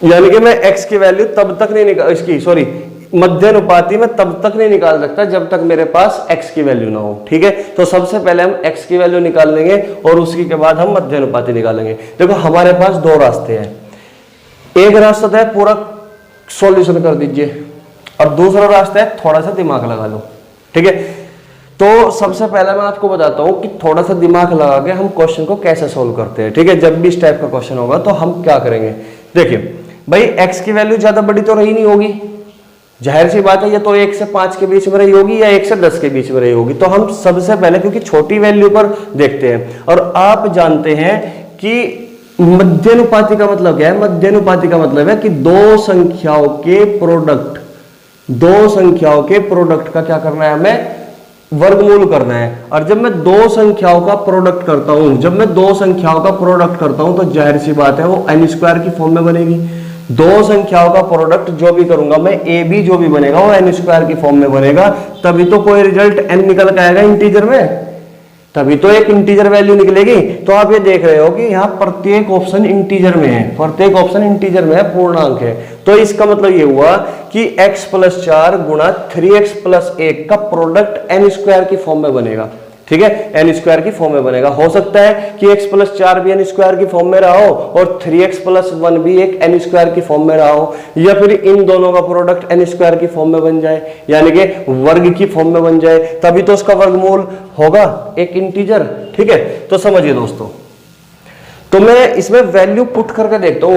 यानी कि मैं x की वैल्यू तब तक नहीं निकाल, इसकी सॉरी मध्य अनुपाती में तब तक नहीं निकाल सकता जब तक मेरे पास x की वैल्यू ना हो। ठीक है, तो सबसे पहले हम x की वैल्यू निकाल लेंगे और उसके के बाद हम मध्य अनुपाती निकालेंगे। देखो हमारे पास दो रास्ते हैं, एक रास्ता है पूरा सॉल्यूशन कर दीजिए और दूसरा रास्ता है थोड़ा सा दिमाग लगा लो। ठीक है, तो सबसे पहले मैं आपको बताता हूं कि थोड़ा सा दिमाग लगा के हम क्वेश्चन को कैसे सोल्व करते हैं। ठीक है, जब भी इस टाइप का क्वेश्चन होगा तो हम क्या करेंगे। देखिए भाई x की वैल्यू ज्यादा बड़ी तो रही नहीं होगी, जाहिर सी बात है, ये तो 1 से 5 के बीच में रही होगी या 1 से 10 के बीच में रही होगी। तो हम सबसे पहले क्योंकि छोटी वैल्यू पर देखते हैं, और आप जानते हैं कि मध्यानुपाती का मतलब क्या है। मध्यानुपाती का मतलब है कि दो संख्याओं के प्रोडक्ट का क्या करना है, हमें वर्गमूल करना है। और जब मैं दो संख्याओं का प्रोडक्ट करता हूं, तो जाहिर सी बात है वो n स्क्वायर की फॉर्म में बनेगी। दो संख्याओं का प्रोडक्ट जो भी करूंगा मैं, ए बी जो भी बनेगा वो n स्क्वायर की फॉर्म में बनेगा, तभी तो कोई रिजल्ट n निकल के आएगा इंटीजर में, तभी तो एक इंटीजर वैल्यू निकलेगी। तो आप ये देख रहे हो कि यहाँ प्रत्येक ऑप्शन इंटीजर में है, पूर्णांक है। तो इसका मतलब ये हुआ कि x प्लस 4 गुणा 3x प्लस 1 का प्रोडक्ट n स्क्वायर की फॉर्म में बनेगा। ठीक है, n स्क्वायर की फॉर्म में बनेगा। हो सकता है कि x प्लस 4 भी n स्क्वायर की फॉर्म में रहा हो और 3x प्लस 1 भी एक n स्क्वायर की फॉर्म में रहा हो, या फिर इन दोनों का प्रोडक्ट n स्क्वायर की फॉर्म में बन जाए, यानी कि वर्ग की फॉर्म में बन जाए, तभी तो उसका वर्गमूल होगा एक इंटीजर। ठीक है, तो समझिए दोस्तों, तो मैं इसमें वैल्यू पुट करके देखता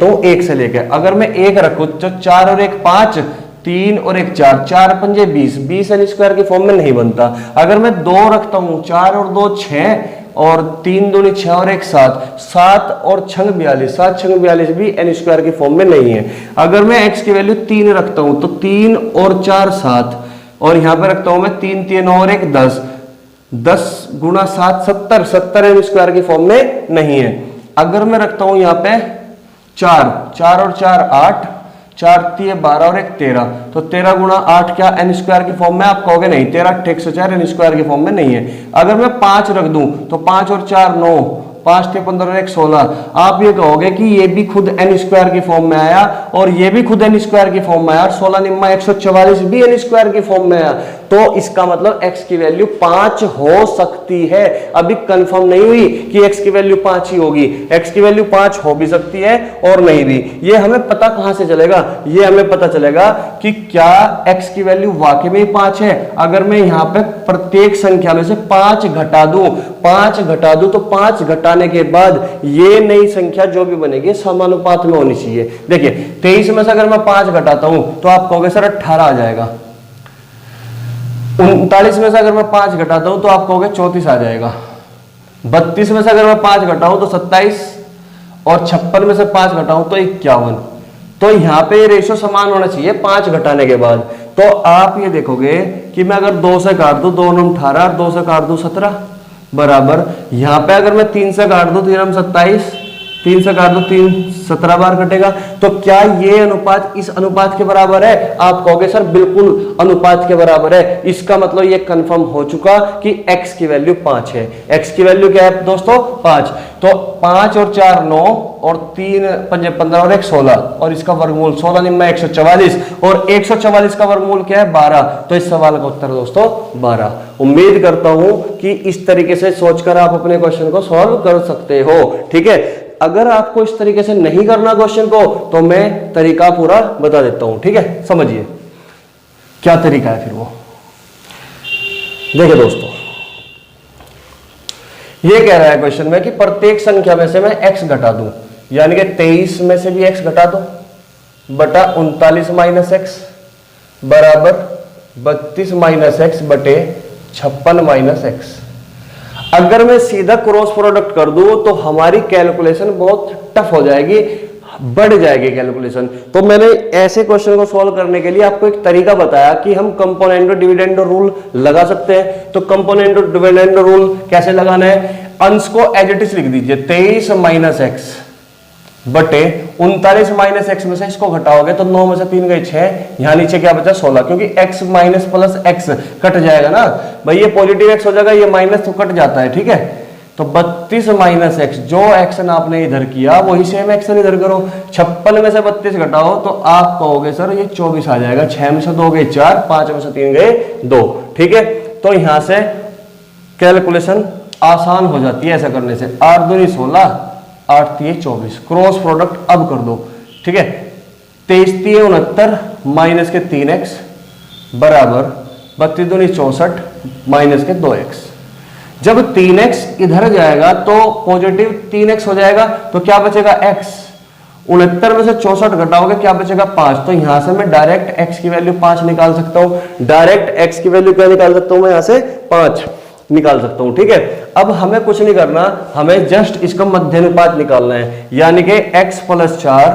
हूं 1 से लेकर। अगर मैं 1 रखूं तो 4 और 1 5, 3 और 1 4, 4 पंजे 20 n स्क्वायर की फॉर्म में नहीं बनता। अगर मैं 2 रखता हूं, 4 और 2 6 और 3 दूनी 6 और 1 7, 7 और 6 42, 7 6 42 भी n स्क्वायर की फॉर्म में नहीं है। अगर मैं x की वैल्यू 3 रखता हूं तो 3 और 4 7, और यहां पे रखता हूं मैं 3 3 और 1 10, 10 गुणा 7 70, 70 n स्क्वायर की फॉर्म में नहीं है। अगर मैं रखता हूं यहां पे 4 और 4 8, 4 3 12 और 1 13, तो 13 गुणा 8 क्या n स्क्वायर की फॉर्म में? आप कहोगे नहीं, 13 104 n स्क्वायर की फॉर्म में नहीं है। अगर मैं 5 रख दूं तो 5 और 4 9, 5 × 15 और 1 16। आप ये कहोगे कि ये भी खुद n स्क्वायर की फॉर्म में आया और ये भी खुद n स्क्वायर की फॉर्म में आया, 16 निम्मा 144 भी n स्क्वायर की फॉर्म में आया, तो इसका मतलब x की वैल्यू 5 हो सकती है। अभी कंफर्म नहीं हुई कि x की वैल्यू 5 ही होगी, x की वैल्यू 5 हो भी सकती है और नहीं भी। ये हमें पता कहां से चलेगा? ये हमें पता चलेगा कि क्या x की वैल्यू वाकई में 5 है। अगर मैं यहां पे प्रत्येक संख्या में से 5 घटा दूं, 5 घटा दूं, तो 5 घटाने के बाद ये नई संख्या जो भी बनेगी समानुपात में होनी चाहिए। देखिए 23 में से अगर मैं 5 घटाता हूं तो आप कहोगे सर 18 आ जाएगा। 39 में से अगर मैं 5 घटाता हूं तो आप कहोगे 34 आ जाएगा। 32 में से अगर मैं 5 घटाऊं तो 27 और 56 में से 5 घटाऊं तो 51। तो यहां पे ये रेशियो समान होना चाहिए 5 घटाने के बाद। तो आप ये देखोगे कि मैं अगर 2 से काट दूं 2 9 18 और 2 से काट दूं 17 बराबर, यहां पे अगर मैं 3 से काट दूं 3 27, 3 से काट दो 3 17 बार कटेगा। तो क्या ये अनुपात इस अनुपात के बराबर है? आप कहोगे सर बिल्कुल अनुपात के बराबर है। इसका मतलब ये कंफर्म हो चुका कि x की वैल्यू 5 है। x की वैल्यू क्या है दोस्तों? 5। तो 5 और 4 9 और 3 5 15 और 1 16 और इसका वर्गमूल 16 निम्मा 144 और 144 का वर्गमूल क्या है? 12। तो इस सवाल का उत्तर दोस्तों 12। उम्मीद करता हूं कि इस तरीके से सोचकर आप अपने क्वेश्चन को सॉल्व कर सकते हो। ठीक है, अगर आपको इस तरीके से नहीं करना क्वेश्चन को तो मैं तरीका पूरा बता देता हूं। ठीक है, समझिए क्या तरीका है फिर वो। देखिए दोस्तों, ये कह रहा है क्वेश्चन में कि प्रत्येक संख्या में से मैं x घटा दूं, यानी कि 23 में से भी x घटा दो बटा 39 माइनस x बराबर 32 माइनस x बटे 56 माइनस x। अगर मैं सीधा क्रॉस प्रोडक्ट कर दूं तो हमारी कैलकुलेशन बहुत टफ हो जाएगी, बढ़ जाएगी कैलकुलेशन। तो मैंने ऐसे क्वेश्चन को सॉल्व करने के लिए आपको एक तरीका बताया कि हम कंपोनेंट डिविडेंड रूल लगा सकते हैं। तो कंपोनेंट डिविडेंड रूल कैसे लगाना है? अंश को एज इट इज लिख दीजिए, 23 माइनस एक्स बटे 39 माइनस एक्स में से इसको घटाओगे तो 9 में से 3 गए 6, यहां नीचे क्या बचा 16, क्योंकि x minus plus x cut जाएगा ना भाई, ये पॉजिटिव x हो जाएगा, ये माइनस तो कट जाता है। ठीक है, तो 32 माइनस एक्स, जो एक्शन आपने इधर किया वही सेम एक्शन इधर करो। 56 में से 32 घटाओ तो आप कहोगे सर ये 24 आ जाएगा। 6 में से 2 गए 4, 5 में से 3 गए 2। ठीक है, तो यहां से कैलकुलेशन आसान हो जाती है ऐसा करने से। 8 दूनी 16, 8 3 24, क्रॉस प्रोडक्ट अब कर दो। ठीक है, 23 3 69 माइनस के 3x बराबर 32 दूनी 64 माइनस के 2x। जब 3x इधर जाएगा तो पॉजिटिव 3x हो जाएगा, तो क्या बचेगा x। 69 में से 64 घटाओगे क्या बचेगा 5। तो यहां से मैं डायरेक्ट x की वैल्यू 5 निकाल सकता हूं। डायरेक्ट x की वैल्यू क्या निकाल सकता हूं मैं? यहां से 5 निकाल सकता हूं। ठीक है, अब हमें कुछ नहीं करना, हमें जस्ट इसका मध्यानुपात निकालना है, यानी कि x + 4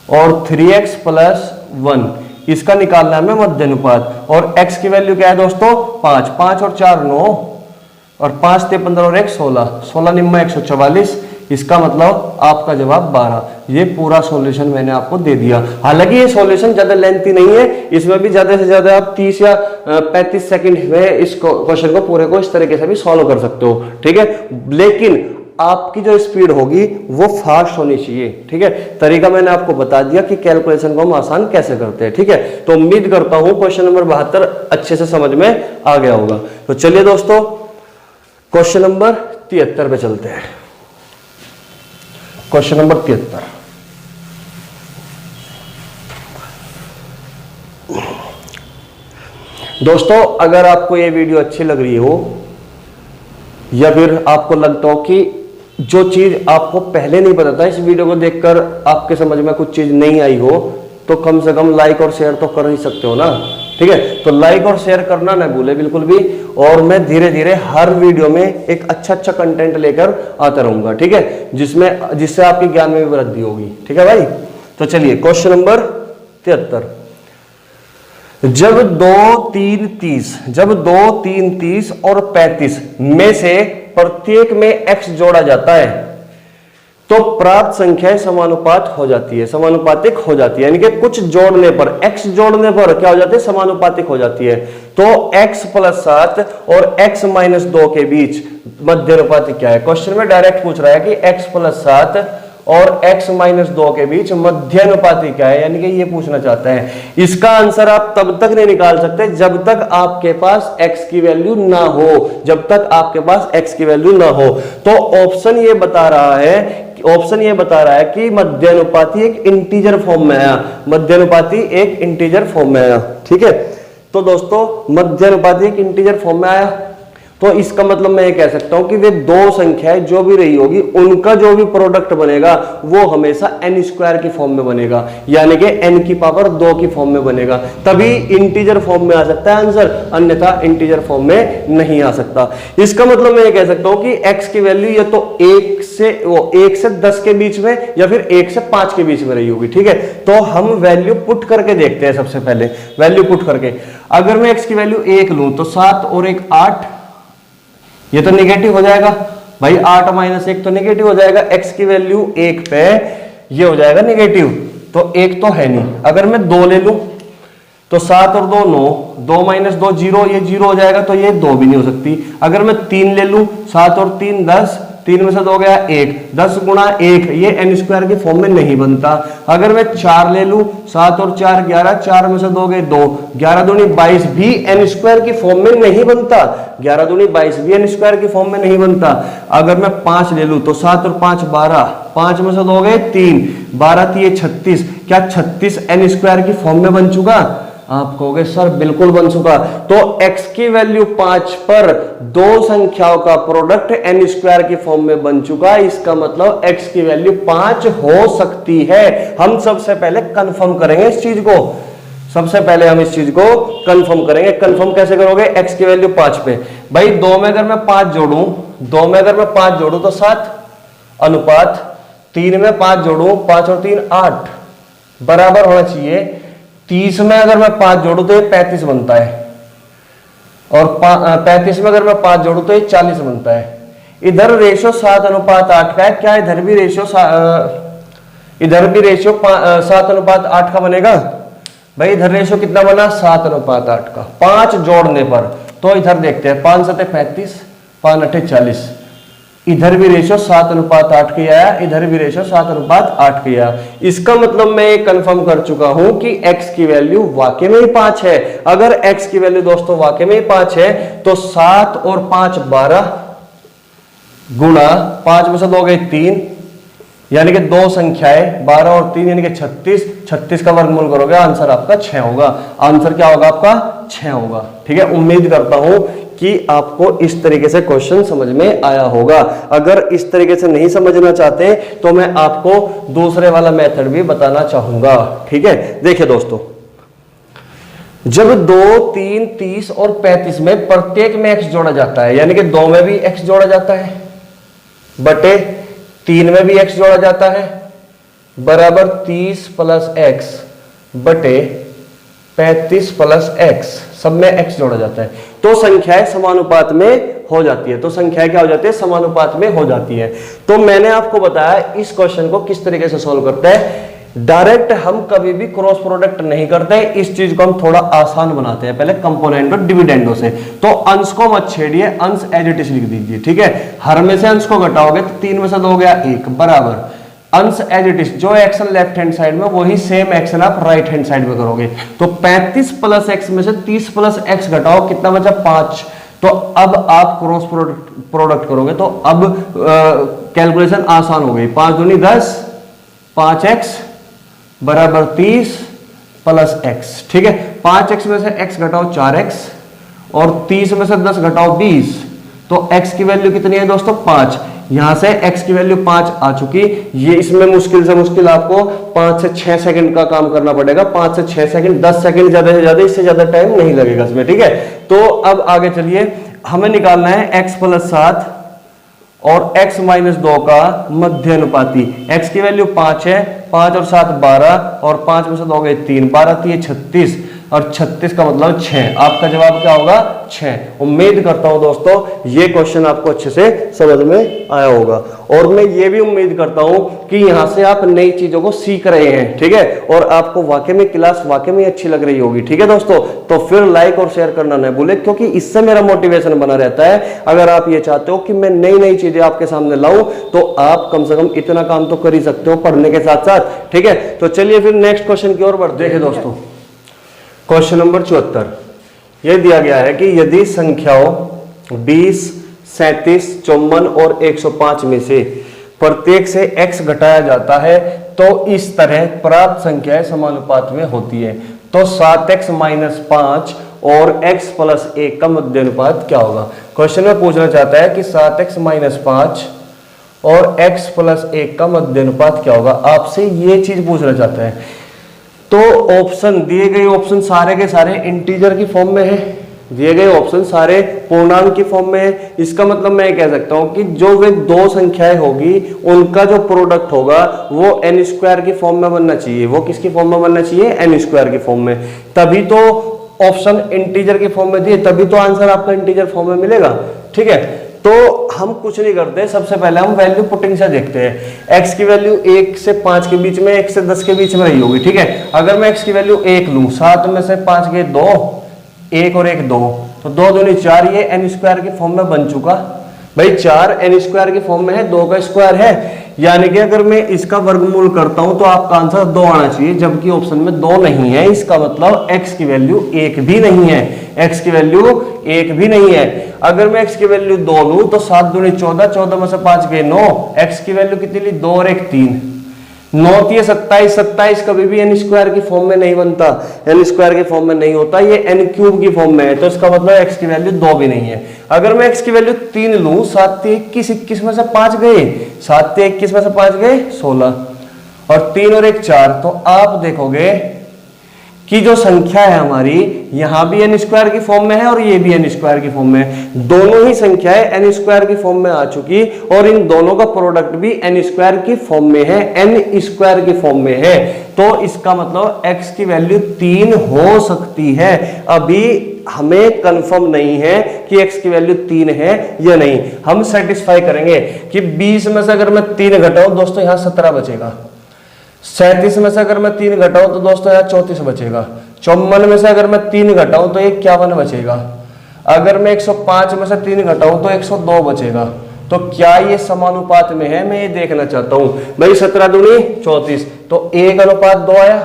और 3x + 1 इसका निकालना है हमें मध्यानुपात। और x की वैल्यू क्या है दोस्तों? 5। 5 और 4 9 और 5 3 15 और 1 16, 16 निम्मा 144, इसका मतलब आपका जवाब 12। ये पूरा सॉल्यूशन मैंने आपको दे दिया। हालांकि ये सॉल्यूशन ज्यादा लेंथी नहीं है, इसमें भी ज्यादा से ज्यादा आप 30 या 35 सेकंड में इस क्वेश्चन को पूरे को इस तरीके से भी सॉल्व कर सकते हो। ठीक है, लेकिन आपकी जो स्पीड होगी वो फास्ट होनी चाहिए। ठीक है, तरीका मैंने आपको बता दिया कि कैलकुलेशन को हम आसान कैसे करते हैं। ठीक है, तो उम्मीद करता हूं क्वेश्चन नंबर 72 अच्छे से समझ में आ गया होगा। तो चलिए दोस्तों क्वेश्चन नंबर 73 पे चलते हैं। क्वेश्चन नंबर 73, दोस्तों अगर आपको ये वीडियो अच्छी लग रही हो या फिर आपको लगता हो कि जो चीज आपको पहले नहीं पता था, इस वीडियो को देखकर आपके समझ में कुछ चीज नहीं आई हो, तो कम से कम लाइक और शेयर तो कर ही सकते हो ना। ठीक है, तो लाइक और शेयर करना ना भूले बिल्कुल भी। और मैं धीरे धीरे हर वीडियो में एक अच्छा कंटेंट लेकर आता रहूंगा। ठीक है, जिससे आपके ज्ञान में भी वृद्धि होगी। ठीक है भाई, तो चलिए क्वेश्चन नंबर 73। जब 2 3 30 और 35 में से प्रत्येक में x जोड़ा जाता है तो प्राप्त संख्याएं समानुपात हो जाती है, समानुपातिक हो जाती है, यानी कि कुछ जोड़ने पर, x जोड़ने पर क्या हो जाती है, समानुपातिक हो जाती है। तो x + 7 और x - 2 के बीच मध्यानुपाती क्या है? क्वेश्चन में डायरेक्ट पूछ रहा है कि x + 7 और x - 2 के बीच मध्यानुपाती क्या है, यानी कि ये पूछना चाहता है। इसका आंसर आप तब तक नहीं निकाल सकते जब तक आपके पास x की वैल्यू ना हो, जब तक आपके पास x की वैल्यू ना हो। तो ऑप्शन ये बता रहा है कि मध्यानुपाती एक इंटीजर फॉर्म में आया, मध्यानुपाती एक इंटीजर फॉर्म में आया। ठीक है, तो दोस्तों मध्यानुपाती एक इंटीजर फॉर्म में आया, तो इसका मतलब मैं ये कह सकता हूं कि वे दो संख्याएं जो भी रही होगी उनका जो भी प्रोडक्ट बनेगा वो हमेशा n² की फॉर्म में बनेगा, यानी कि n की पावर 2 की फॉर्म में बनेगा, तभी इंटीजर फॉर्म में आ सकता है आंसर, अन्यथा इंटीजर फॉर्म में नहीं आ सकता। इसका मतलब मैं ये कह सकता हूं कि x की वैल्यू या तो 1 से 10 के बीच में या फिर 1 से 5 के बीच में रही होगी। ठीक है, तो हम वैल्यू पुट करके देखते हैं। सबसे पहले वैल्यू पुट करके, अगर मैं x की वैल्यू 1 लूं तो 7 और 1 8, ये तो निगेटिव हो जाएगा भाई, 8 - 1 तो निगेटिव हो जाएगा, x की वैल्यू 1 पे ये हो जाएगा निगेटिव, तो 1 तो है नहीं। अगर मैं 2 ले लूं तो 7 और 2 9, 2 - 2 0, ये 0 हो जाएगा, तो ये 2 भी नहीं हो सकती। अगर मैं 3 ले लूं, 7 और 3 10, 3 में से 2 गया 1, 10 × 1, ये n² की फॉर्म में नहीं बनता। अगर मैं 4 ले लूं, 7 और 4 11, 4 में से 2 गए 2, 11 दूनी 22 भी n² की फॉर्म में नहीं बनता, 11 दूनी 22 भी n² की फॉर्म में नहीं बनता। अगर मैं 5 ले लूं तो 7 और 5 12, 5 में से 2 गए 3, 12 3 36, क्या 36 n² की फॉर्म में बन चुका? आप कहोगे सर बिल्कुल बन चुका। तो x की वैल्यू 5 पर दो संख्याओं का प्रोडक्ट n² की फॉर्म में बन चुका, इसका मतलब x की वैल्यू 5 हो सकती है। हम सबसे पहले कंफर्म करेंगे इस चीज को, सबसे पहले हम इस चीज को कंफर्म करेंगे। कंफर्म कैसे करोगे? x की वैल्यू 5 पे, भाई 2 में अगर मैं 5 जोड़ूं, 2 में अगर मैं 5 जोड़ूं तो 7 अनुपात 3 में 5 जोड़ूं, 5 और 3 8 बराबर होना चाहिए। 30 में अगर मैं 5 जोड़ू तो ये 35 बनता है, और 35 में अगर मैं 5 जोड़ू तो ये 40 बनता है। इधर रेशियो 7 अनुपात 8 का है, क्या इधर भी रेशियो 7 अनुपात 8 का बनेगा? भाई इधर रेशियो कितना बना? 7 अनुपात 8 का। 5 जोड़ने पर, तो इधर देखते हैं, 5 7 35, 5 8 40, इधर भी रेशियो 7 अनुपात 8 की आया, इधर भी रेशियो 7 अनुपात 8 की आया। इसका मतलब मैं ये कंफर्म कर चुका हूं कि x की वैल्यू वाकई में ही 5 है। अगर x की वैल्यू दोस्तों वाकई में ही 5 है तो 7 और 5 12 गुणा 5 में से 2 गए 3, यानी कि दो संख्याएं 12 और 3 यानी कि 36, 36 का वर्गमूल करोगे आंसर आपका 6 होगा। आंसर क्या होगा आपका? 6 होगा। ठीक है, उम्मीद करता हूं कि आपको इस तरीके से क्वेश्चन समझ में आया होगा। अगर इस तरीके से नहीं समझना चाहते तो मैं आपको दूसरे वाला मेथड भी बताना चाहूंगा। ठीक है, देखिए दोस्तों, जब 2 3 30 और 35 में प्रत्येक में x जोड़ा जाता है, यानी कि 2 में भी x जोड़ा जाता है बटे 3 में भी x जोड़ा जाता है, बराबर 30 + x बटे 35 + x, सब में x जोड़ा जाता है, तो संख्याएं समानुपात में हो जाती है। तो संख्याएं क्या हो जाती है? समानुपात में हो जाती है। तो मैंने आपको बताया इस क्वेश्चन को किस तरीके से सोल्व करते हैं। डायरेक्ट हम कभी भी क्रॉस प्रोडक्ट नहीं करते, इस चीज को हम थोड़ा आसान बनाते हैं, पहले कंपोनेंट और डिविडेंडो से। तो अंश को मत छेड़िए, अंश एज इट इज लिख दीजिए। ठीक है, हर में से अंश को घटाओगे तो 3 में से 2 गया 1, बराबर अंश एज इट इज, जो एक्शन लेफ्ट हैंड साइड में वही सेम एक्शन आप राइट हैंड साइड में करोगे। तो 35 + x में से 30 + x घटाओ, कितना बचा? 5। तो अब आप क्रॉस प्रोडक्ट करोगे तो अब कैलकुलेशन आसान हो गई। 5 दूनी 10, 5x बराबर 30 + x। ठीक है, 5x में से x घटाओ 4x, और 30 में से 10 घटाओ 20, तो x की वैल्यू कितनी है दोस्तों? 5। यहां से x की वैल्यू 5 आ चुकी। ये इसमें मुश्किल से मुश्किल आपको 5 से 6 सेकंड का काम करना पड़ेगा, 5 से 6 सेकंड, 10 सेकंड ज्यादा से ज्यादा, इससे ज्यादा टाइम नहीं लगेगा इसमें। ठीक है, तो अब आगे चलिए, हमें निकालना है x + 7 और x - 2 का मध्यानुपाती। x की वैल्यू 5 है, 5 और 7 12, और 5 में से 2 गए 3, 12 3 36, और 36 का मतलब 6। आपका जवाब क्या होगा? 6। उम्मीद करता हूं दोस्तों ये क्वेश्चन आपको अच्छे से समझ में आया होगा, और मैं ये भी उम्मीद करता हूं कि यहां से आप नई चीजों को सीख रहे हैं, ठीक है, और आपको वाकई में क्लास वाकई में अच्छी लग रही होगी, ठीक है दोस्तों। तो फिर लाइक और शेयर करना न भूले, क्योंकि इससे मेरा मोटिवेशन बना रहता है। अगर आप ये चाहते हो कि मैं नई नई चीजें आपके सामने लाऊं, तो आप कम से कम इतना काम तो कर ही सकते हो पढ़ने के साथ साथ, ठीक है। तो चलिए फिर नेक्स्ट क्वेश्चन की ओर बढ़ते हैं दोस्तों। क्वेश्चन नंबर 74 यह दिया गया है कि यदि संख्याओं 20, 37, 54 और 105 में से प्रत्येक से x घटाया जाता है तो इस तरह प्राप्त संख्याएं समानुपात में होती है। तो 7x - 5 और x + 1 का मध्य अनुपात क्या होगा? क्वेश्चन में पूछना चाहता है कि 7x - 5 और x + 1 का मध्य अनुपात क्या होगा। आपसे ये चीज पूछना चाहता है। तो ऑप्शन दिए गए, ऑप्शन सारे के सारे इंटीजर की फॉर्म में है, दिए गए ऑप्शन सारे पूर्णांक की फॉर्म में है। इसका मतलब मैं कह सकता हूं कि जो वे दो संख्याएं होगी उनका जो प्रोडक्ट होगा वो n² की फॉर्म में बनना चाहिए। वो किसकी फॉर्म में बनना चाहिए? n² की फॉर्म में। तभी तो ऑप्शन इंटीजर की फॉर्म में दिए, तभी तो आंसर आपका इंटीजर फॉर्म में मिलेगा, ठीक है। तो हम कुछ नहीं करते, सबसे पहले हम वैल्यू पुटिंग से देखते हैं। x की वैल्यू 1 से 5 के बीच में, 1 से 10 के बीच में रही होगी, ठीक है। अगर मैं x की वैल्यू 1 लूं, 7 में से 5 गए 2, 1 और 1 2, तो 2 दूनी 4, ये n² की फॉर्म में बन चुका। भाई 4 n² की फॉर्म में है, 2 का स्क्वायर है, यानी कि अगर मैं इसका वर्गमूल करता हूं तो आपका आंसर 2 आना चाहिए, जबकि ऑप्शन में 2 नहीं है। इसका मतलब x की वैल्यू 1 भी नहीं है, x की वैल्यू 1 भी नहीं है। अगर मैं x की वैल्यू 2 लूं तो 7 दूनी 14, 14 में से 5 गए 9, x की वैल्यू कितनी ली? 2 और 1 3, 9 3 27, 27 कभी भी n² की फॉर्म में नहीं बनता, n² की फॉर्म में नहीं होता, ये n³ की फॉर्म में है। तो इसका मतलब x की वैल्यू 2 भी नहीं है। अगर मैं x की वैल्यू 3 लूं, 7 3 21, 21 में से 5 गए, 7 3 21 में से 5 गए 16, और 3 और 1 4, तो आप देखोगे कि जो संख्या है हमारी यहां भी n² की फॉर्म में है और ये भी n² की फॉर्म में है। दोनों ही संख्याएं n² की फॉर्म में आ चुकी, और इन दोनों का प्रोडक्ट भी n² की फॉर्म में है, n² की फॉर्म में है। तो इसका मतलब x की वैल्यू 3 हो सकती है। अभी हमें कंफर्म नहीं है कि x की वैल्यू 3 है या नहीं। हम सेटिस्फाई करेंगे कि 20 में से अगर मैं 3 घटाऊं दोस्तों, यहां 17 बचेगा। 37 में से अगर मैं 3 घटाऊं तो दोस्तों यहाँ 34 बचेगा। 54 में से अगर मैं 3 घटाऊं तो 51 बचेगा। अगर मैं 105 में से 3 घटाऊं तो 102 बचेगा। तो क्या ये समानुपात में है? मैं ये देखना चाहता हूं। भाई 17 दूनी 34, तो 1:2 आया।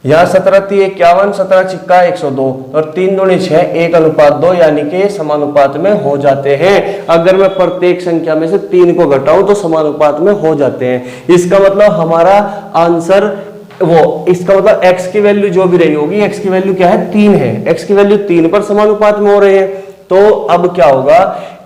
यहाँ 17 3 51, 17 छिक्का 102, और 3 दूनी 6, 1:2, यानी कि समानुपात में हो जाते हैं। अगर मैं प्रत्येक संख्या में से 3 को घटाऊं तो समानुपात में हो जाते हैं। इसका मतलब हमारा आंसर इसका मतलब x की वैल्यू जो भी रही होगी, x की वैल्यू क्या है? 3 है। x की वैल्यू 3 पर समानुपात में हो रहे हैं। तो अब क्या होगा?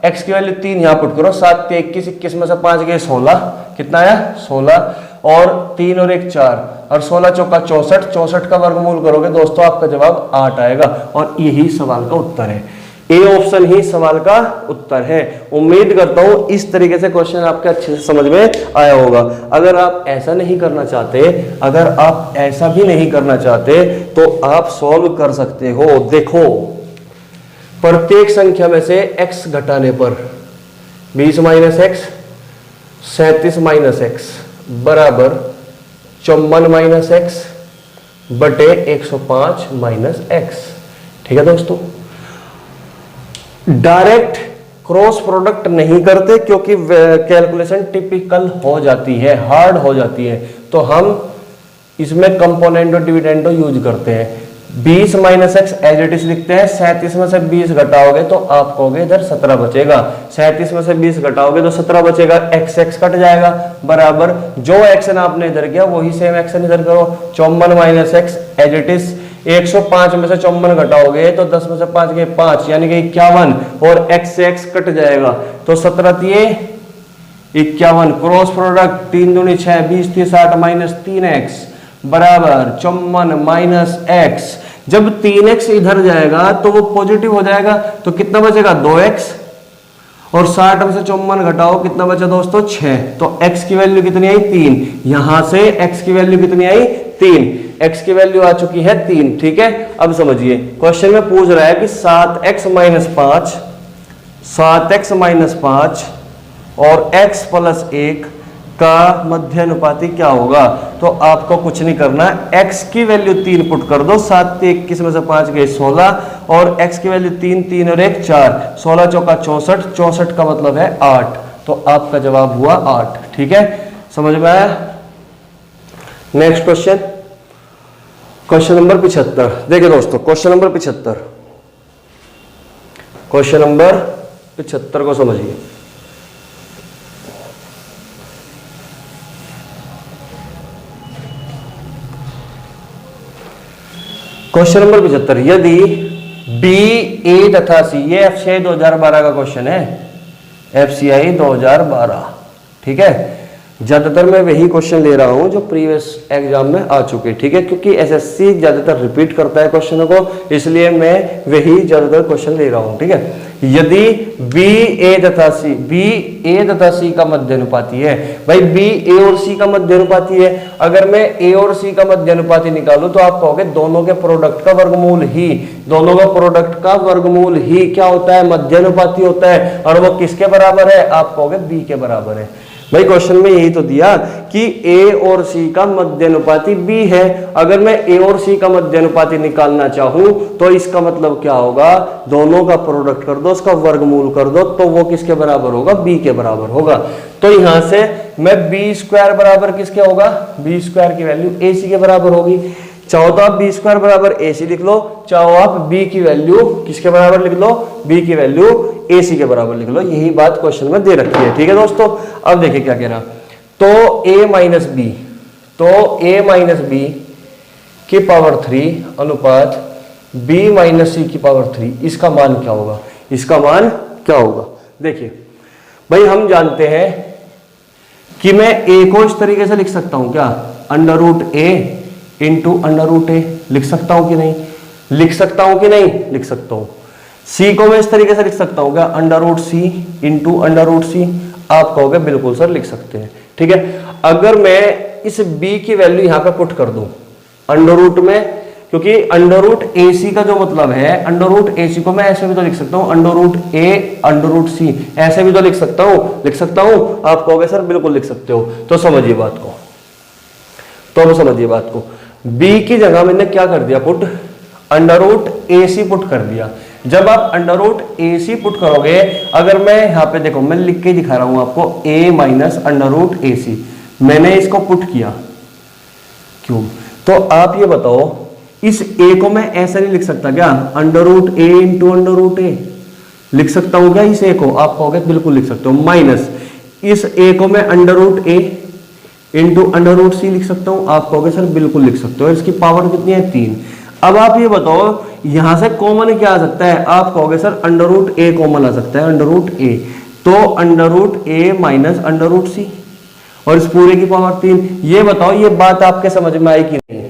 x की वैल्यू 3 यहां पुट करो, 7 3 21, 21 में से 5 गए 16, कितना आया? 16, और 3 और 1 4, और 16 चौका 64, 64 का वर्गमूल करोगे दोस्तों आपका जवाब 8 आएगा। और यही सवाल का उत्तर है। ए ऑप्शन ही सवाल का उत्तर है। उम्मीद करता हूं इस तरीके से क्वेश्चन आपके अच्छे से समझ में आया होगा। अगर आप ऐसा नहीं करना चाहते, अगर आप ऐसा भी नहीं करना चाहते, तो आप सॉल्व कर सकते हो। देखो, प्रत्येक संख्या में से x घटाने पर 20 - x, 37 - x बराबर 54 - x बटे 105 - x। ठीक है दोस्तों, डायरेक्ट क्रॉस प्रोडक्ट नहीं करते क्योंकि कैलकुलेशन टिपिकल हो जाती है, हार्ड हो जाती है। तो हम इसमें कंपोनेंटो डिविडेंडो यूज करते हैं। 20 - x एज इट इज लिखते हैं। 37 में से 20 घटाओगे तो आप कहोगे इधर 17 बचेगा। 37 में से 20 घटाओगे तो 17 बचेगा। x कट जाएगा, बराबर जो एक्शन आपने इधर किया वही सेम एक्शन इधर करो। 54 - x एज इट इज। 105 में से 54 घटाओगे तो 10 में से 5 गए 5, यानी कि 51, और x से x कट जाएगा तो 17 3 51, क्रॉस प्रोडक्ट 3 दूनी 6, 20 3 60 - 3x बराबर 54 - x। जब 3x इधर जाएगा तो वो पॉजिटिव हो जाएगा, तो कितना बचेगा? 2x, और 60 में से 54 घटाओ, कितना बचा दोस्तों? 6। तो x की वैल्यू कितनी आई? 3। यहां से x की वैल्यू कितनी आई? 3। x की वैल्यू आ चुकी है 3। ठीक है, अब समझिए क्वेश्चन में पूछ रहा है कि 7x माइनस 5 और x प्लस 1 का मध्य अनुपाती क्या होगा। तो आपको कुछ नहीं करना, x की वैल्यू 3 पुट कर दो, 7 21 में से 5 गए 16 और x की वैल्यू 3 3 और 1 4, 16 चौका 64, 64 का मतलब है 8, तो आपका जवाब हुआ 8। ठीक है, समझ में आया। Next question, question number 75। देखिए दोस्तों क्वेश्चन नंबर 75, क्वेश्चन नंबर 75 को समझिए। क्वेश्चन नंबर 75, यदि बी ए तथा सी, ये एफसीआई 2012 का क्वेश्चन है, एफसीआई 2012। ठीक है, ज्यादातर मैं वही क्वेश्चन ले रहा हूं जो प्रीवियस एग्जाम में आ चुके। ठीक है, क्योंकि एसएससी ज्यादातर रिपीट करता है क्वेश्चनों को, इसलिए मैं वही ज्यादातर क्वेश्चन ले रहा हूं। ठीक है, यदि बी ए तथा सी का मध्य अनुपाती है, भाई बी ए और सी का मध्य अनुपाती है, अगर मैं ए और सी का मध्य अनुपाती निकालूं तो आप कहोगे दोनों के प्रोडक्ट का वर्गमूल ही, दोनों का प्रोडक्ट का वर्गमूल ही क्या होता है, मध्य अनुपाती होता है, और वो किसके बराबर है, आप कहोगे बी के बराबर है। भाई क्वेश्चन में यही तो दिया कि ए और सी का मध्य अनुपाती बी है, अगर मैं ए और सी का मध्य अनुपाती निकालना चाहूं तो इसका मतलब क्या होगा, दोनों का प्रोडक्ट कर दो, उसका वर्गमूल कर दो, तो वो किसके बराबर होगा, बी के बराबर होगा। तो यहां से मैं बी स्क्वायर बराबर किसके होगा, बी स्क्वायर की वैल्यू ए सी के बराबर होगी। चाहो तो आप बी स्क्वायर बराबर ए सी लिख लो, चाहो आप बी की वैल्यू किसके बराबर लिख लो, बी की वैल्यू ए सी के बराबर लिख लो, यही बात क्वेश्चन में दे रखी है। ठीक है दोस्तों, अब देखिए क्या कह रहा, तो a माइनस बी की पावर 3 अनुपात b माइनस सी की पावर 3, इसका मान क्या होगा, इसका मान क्या होगा। देखिए भाई हम जानते हैं कि मैं a को इस तरीके से लिख सकता हूं क्या, अंडर रूट ए इंटू अंडर रूट ए, लिख सकता हूं कि नहीं, लिख सकता हूं कि नहीं, लिख सकता हूं। सी को मैं इस तरीके से लिख सकता हूं क्या, अंडर रूट सी इंटू अंडर रूट सी, आप कहोगे बिल्कुल सर लिख सकते हैं। ठीक है, अगर मैं इस बी की वैल्यू यहां पे पुट कर दूं अंडर रूट में, क्योंकि अंडर रूट ए सी का जो मतलब है, अंडर रूट ए सी को मैं ऐसे भी तो लिख सकता हूं, under root A under root सी, ऐसे भी तो लिख सकता हूं, आप कहोगे सर बिल्कुल लिख सकते हो। तो समझिए बात को, तो समझिए बात को, बी की जगह मैंने क्या कर दिया, पुट अंडर रूट ए सी पुट कर दिया। जब आप अंडर रूट ए सी पुट करोगे, अगर मैं यहां पे देखो मैं लिख के दिखा रहा हूं आपको, ए माइनस अंडर रूट ए सी, मैंने इसको पुट किया क्यों, तो आप ये बताओ इस ए को मैं ऐसा नहीं लिख सकता क्या, अंडर रूट ए इंटू अंडर रूट ए, लिख सकता हूं क्या इस ए को, आप कहोगे बिल्कुल लिख सकते हो। माइनस इस ए को मैं अंडर रूट ए इंटू अंडर रूट सी लिख सकता हूं, आप कहोगे सर बिल्कुल लिख सकते हो। इसकी पावर कितनी है, 3। अब आप ये बताओ यहां से कॉमन क्या आ सकता है, आप कहोगे सर अंडर रूट ए कॉमन आ सकता है, अंडर रूट ए, तो अंडर रूट ए माइनस अंडर रूट सी, और इस पूरे की पावर 3। ये बताओ ये बात आपके समझ में आई कि नहीं,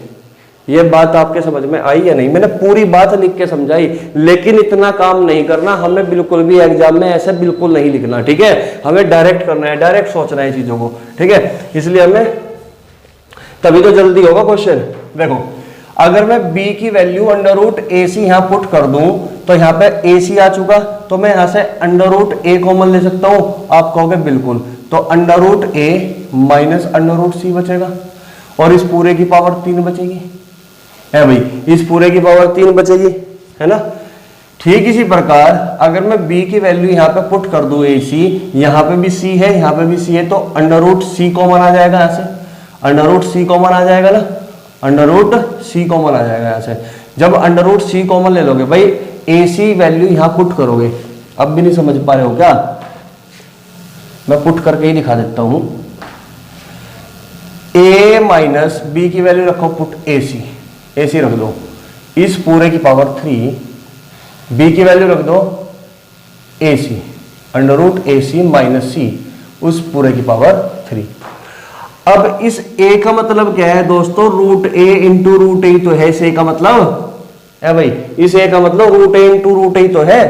ये बात आपके समझ में आई या नहीं, मैंने पूरी बात लिख के समझाई, लेकिन इतना काम नहीं करना, हमें बिल्कुल भी एग्जाम में ऐसे बिल्कुल नहीं लिखना। ठीक है, हमें डायरेक्ट करना है, डायरेक्ट सोचना है चीजों को। ठीक है, इसलिए हमें तभी तो जल्दी होगा क्वेश्चन। देखो अगर मैं b की वैल्यू अंडर रूट ए सी यहां पुट कर दूं, तो यहां पे ए सी आ चुका, तो मैं यहां से अंडर रूट ए कॉमन ले सकता हूं, आप कहोगे बिल्कुल, तो अंडर रूट ए माइनस अंडर रूट सी बचेगा, और इस पूरे की पावर 3 बचेगी, है भाई, इस पूरे की पावर 3 बचेगी, है ना। ठीक इसी प्रकार अगर मैं b की वैल्यू यहां पे पुट कर दूं ए सी, यहां पे भी c है, यहां पे भी c है, तो अंडर रूट सी कॉमन आ जाएगा यहां से, अंडर रूट सी कॉमन आ जाएगा ना, अंडर रूट सी कॉमन आ जाएगा यहां से। जब अंडर रूट सी कॉमन ले लोगे भाई, ए सी वैल्यू यहां पुट करोगे, अब भी नहीं समझ पा रहे हो क्या, मैं पुट करके ही दिखा देता हूं, a माइनस बी की वैल्यू रखो पुट ए सी रख दो, इस पूरे की पावर 3, b की वैल्यू रख दो ए सी, अंडर रूट ए सी माइनस सी, उस पूरे की पावर 3। अब इस a का मतलब क्या है दोस्तों, रूट ए इंटू रूट ए तो है, इस a का मतलब है भाई, इस a का मतलब रूट ए इंटू रूट ए तो है,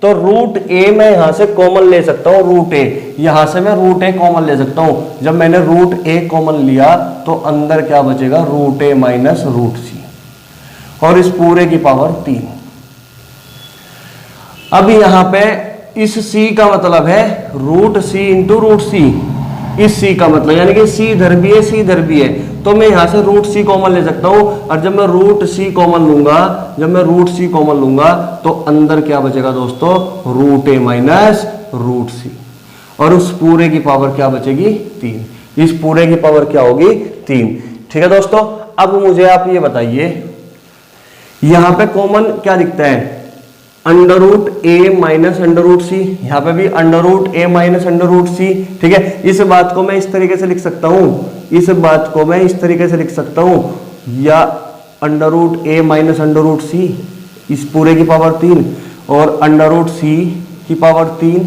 तो रूट ए मैं यहां से कॉमन ले सकता हूं, रूट ए, यहां से मैं रूट ए कॉमन ले सकता हूं। जब मैंने रूट ए कॉमन लिया तो अंदर क्या बचेगा, रूट ए माइनस रूट सी, और इस पूरे की पावर 3। अब यहां पे इस c का मतलब है रूट सी इंटू रूट सी, इस c का मतलब यानी कि c इधर भी है, c इधर भी है, तो मैं यहां से रूट सी कॉमन ले सकता हूं। और जब मैं रूट सी कॉमन लूंगा, जब मैं रूट सी कॉमन लूंगा तो अंदर क्या बचेगा दोस्तों, रूट ए माइनस रूट सी, और उस पूरे की पावर क्या बचेगी, 3। इस पूरे की पावर क्या होगी, 3। ठीक है दोस्तों, अब मुझे आप ये बताइए यहां पे कॉमन क्या दिखता है, अंडर रूट ए माइनस अंडर रूट सी, यहां पे भी अंडर रूट ए माइनस अंडर रूट सी। ठीक है, इस बात को मैं इस तरीके से लिख सकता हूं, इस बात को मैं इस तरीके से लिख सकता हूं, या अंडर रूट ए माइनस अंडर रूट सी इस पूरे की पावर 3, और अंडर रूट सी की पावर 3,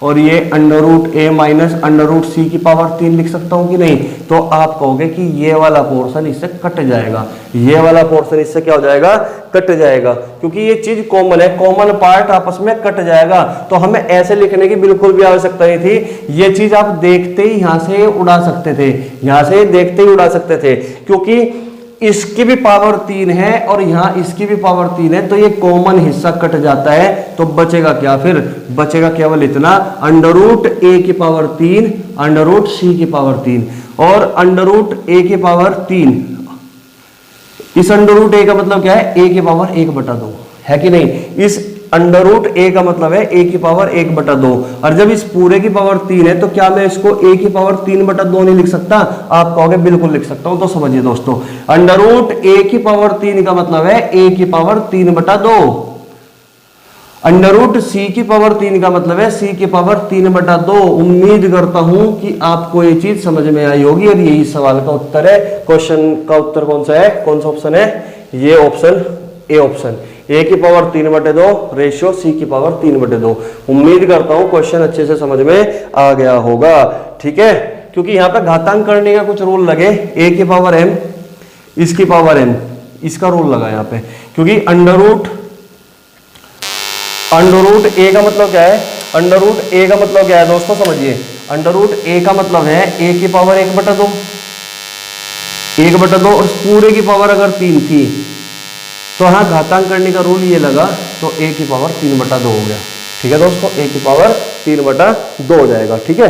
और ये अंडर रूट ए माइनस अंडर रूट सी की पावर 3 लिख सकता हूं कि नहीं। तो आप कहोगे कि ये वाला पोर्शन इससे कट जाएगा, ये वाला पोर्शन इससे क्या हो जाएगा, कट जाएगा, क्योंकि ये चीज कॉमन है, कॉमन पार्ट आपस में कट जाएगा। तो हमें ऐसे लिखने की बिल्कुल भी आवश्यकता नहीं थी, ये चीज आप देखते ही यहां से उड़ा सकते थे, यहां से देखते ही उड़ा सकते थे, क्योंकि इसकी भी पावर 3 है और यहां इसकी भी पावर 3 है, तो ये कॉमन हिस्सा कट जाता है। तो बचेगा क्या, फिर बचेगा केवल इतना, अंडर रूट ए की पावर 3 अंडर रूट सी की पावर 3, और अंडर रूट ए की पावर 3, इस अंडर रूट ए का मतलब क्या है, ए की पावर 1/2 है कि नहीं। इस अंडर रूट ए का मतलब है ए की पावर 1/2, और जब इस पूरे की पावर 3 है तो क्या मैं इसको ए की पावर 3/2 नहीं लिख सकता, आप कहोगे बिल्कुल लिख सकता हूं। तो समझिए दोस्तों, अंडर रूट ए की पावर 3 का मतलब है ए की पावर 3/2, अंडर रूट सी की पावर 3 का मतलब है सी की पावर 3/2। उम्मीद करता हूं कि आपको ये चीज समझ में आई होगी, और यही सवाल का उत्तर है। क्वेश्चन का उत्तर कौन सा है, कौन सा ऑप्शन है, ये ऑप्शन ए ऑप्शन, ए की पावर 3/2 रेशियो सी की पावर 3/2। उम्मीद करता हूं क्वेश्चन अच्छे से समझ में आ गया होगा। ठीक है, क्योंकि यहां पे घातांक करने का कुछ रूल लगे, ए की पावर m इसकी पावर m, इसका रूल लगा यहां पे, क्योंकि अंडर रूट ए का मतलब क्या है, अंडर रूट ए का मतलब क्या है दोस्तों, समझिए, अंडर रूट ए का मतलब है ए की पावर 1/2, 1/2, और पूरे की पावर अगर 3 थी तो हाँ घातांक करने का रूल ये लगा, तो ए की पावर 3/2 हो गया। ठीक है दोस्तों, ए की पावर 3/2 हो जाएगा। ठीक है,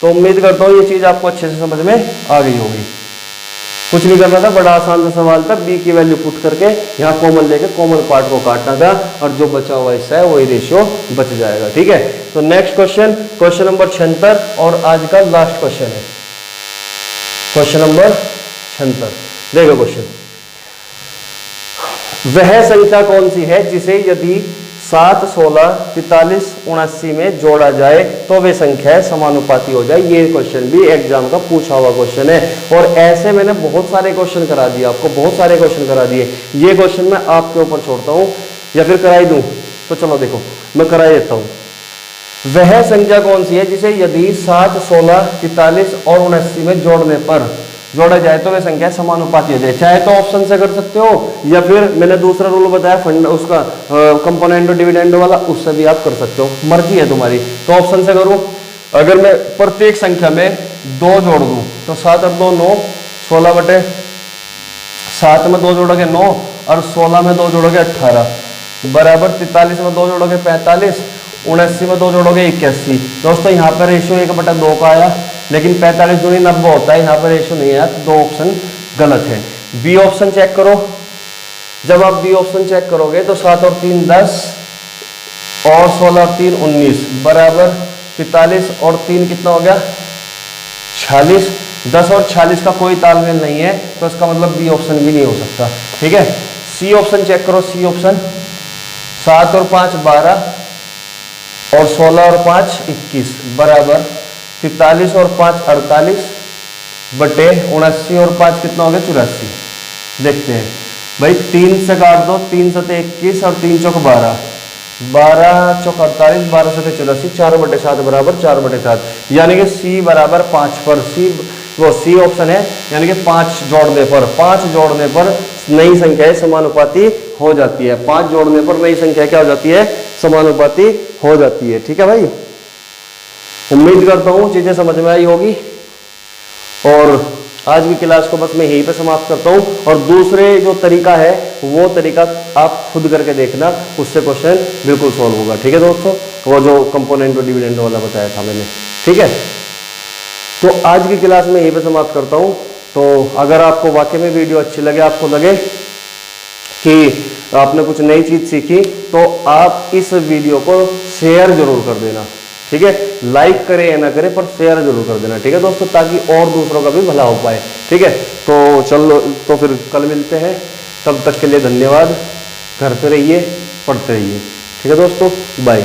तो उम्मीद करता हूँ ये चीज आपको अच्छे से समझ में आ गई होगी। कुछ नहीं करना था, बड़ा आसान सा सवाल था, बी की वैल्यू पुट करके यहाँ कॉमन लेके कॉमन पार्ट को काटना था, और जो बचा हुआ हिस्सा है वही रेशियो बच जाएगा। ठीक है, तो नेक्स्ट क्वेश्चन, क्वेश्चन नंबर 76, और आज का लास्ट क्वेश्चन है क्वेश्चन नंबर 76। देखो क्वेश्चन, वह संख्या कौन सी है जिसे यदि 7, 16, 43, 79 में जोड़ा जाए तो वे संख्या समानुपाती हो जाए। ये क्वेश्चन भी एग्जाम का पूछा हुआ क्वेश्चन है, और ऐसे मैंने बहुत सारे क्वेश्चन करा दिए आपको, बहुत सारे क्वेश्चन करा दिए। ये क्वेश्चन मैं आपके ऊपर छोड़ता हूं, या फिर कराई दूं, तो चलो देखो मैं करा देता हूं। वह संख्या कौन सी है जिसे यदि 7, 16, 43 और 79 में जोड़ा जाए तो वह संख्या समानुपाती हो जाए। चाहे तो ऑप्शन से कर सकते हो, या फिर मैंने दूसरा रूल बताया फंड उसका कंपोनेंट डिविडेंड वाला, उससे भी आप कर सकते हो, मर्जी है तुम्हारी। तो ऑप्शन से करूं, अगर मैं प्रत्येक संख्या में 2 जोड़ दूं तो 7 और 2 9, 16/7 में 2 जोड़ोगे 9, और 16 में 2 जोड़ोगे 18, बराबर 43 में 2 जोड़ोगे 45, 79 में 2 जोड़ोगे 81। दोस्तों यहाँ पर रेशियो 1/2 का आया, लेकिन 45 दूनी 90 होता है, यहाँ पर रेशियो नहीं आया, तो 2 ऑप्शन गलत है। बी ऑप्शन चेक करो, जब आप बी ऑप्शन चेक करोगे तो 7 और 3 10, और 16 और 3 19, बराबर 45 और 3 कितना हो गया 46। 10 और 46 का कोई तालमेल नहीं है, तो इसका मतलब बी ऑप्शन भी नहीं हो सकता। ठीक है, सी ऑप्शन चेक करो, सी ऑप्शन 7 और 5 12, और 16 और 5 21, बराबर 43 और 5 48, बटे 79 और 5 कितना हो गया 84। देखते हैं भाई, 3 से काट दो, 3 से 21 और 3 चौक 12, 12 चौक 48, 12 से 84, 4/7 बराबर 4/7, यानी कि सी बराबर 5 पर, सी ऑप्शन है, यानी कि 5 जोड़ने पर नई संख्या समानुपाती हो जाती है। 5 जोड़ने पर नई संख्या क्या हो जाती है, समानुपाती हो जाती है। ठीक है भाई, उम्मीद करता हूं चीजें समझ में आई होगी। और आज की क्लास को बस मैं यहीं पे समाप्त करता हूं। और दूसरे जो तरीका है वो तरीका आप खुद करके देखना, उससे क्वेश्चन बिल्कुल सॉल्व होगा। ठीक है दोस्तों, वो जो कंपोनेंट और डिविडेंड वाला बताया था मैंने। ठीक है, तो आज की क्लास में यहीं पे समाप्त करता हूं। तो अगर आपको वाकई में वीडियो अच्छी लगे, आपको लगे कि आपने कुछ नई चीज सीखी, तो आप इस वीडियो को शेयर जरूर कर देना। ठीक है, लाइक करें या ना करें पर शेयर जरूर कर देना। ठीक है दोस्तों, ताकि और दूसरों का भी भला हो पाए। ठीक है, तो चलो, तो फिर कल मिलते हैं। तब तक के लिए धन्यवाद। घर पे रहिए, पढ़ते रहिए। ठीक है दोस्तों, बाय।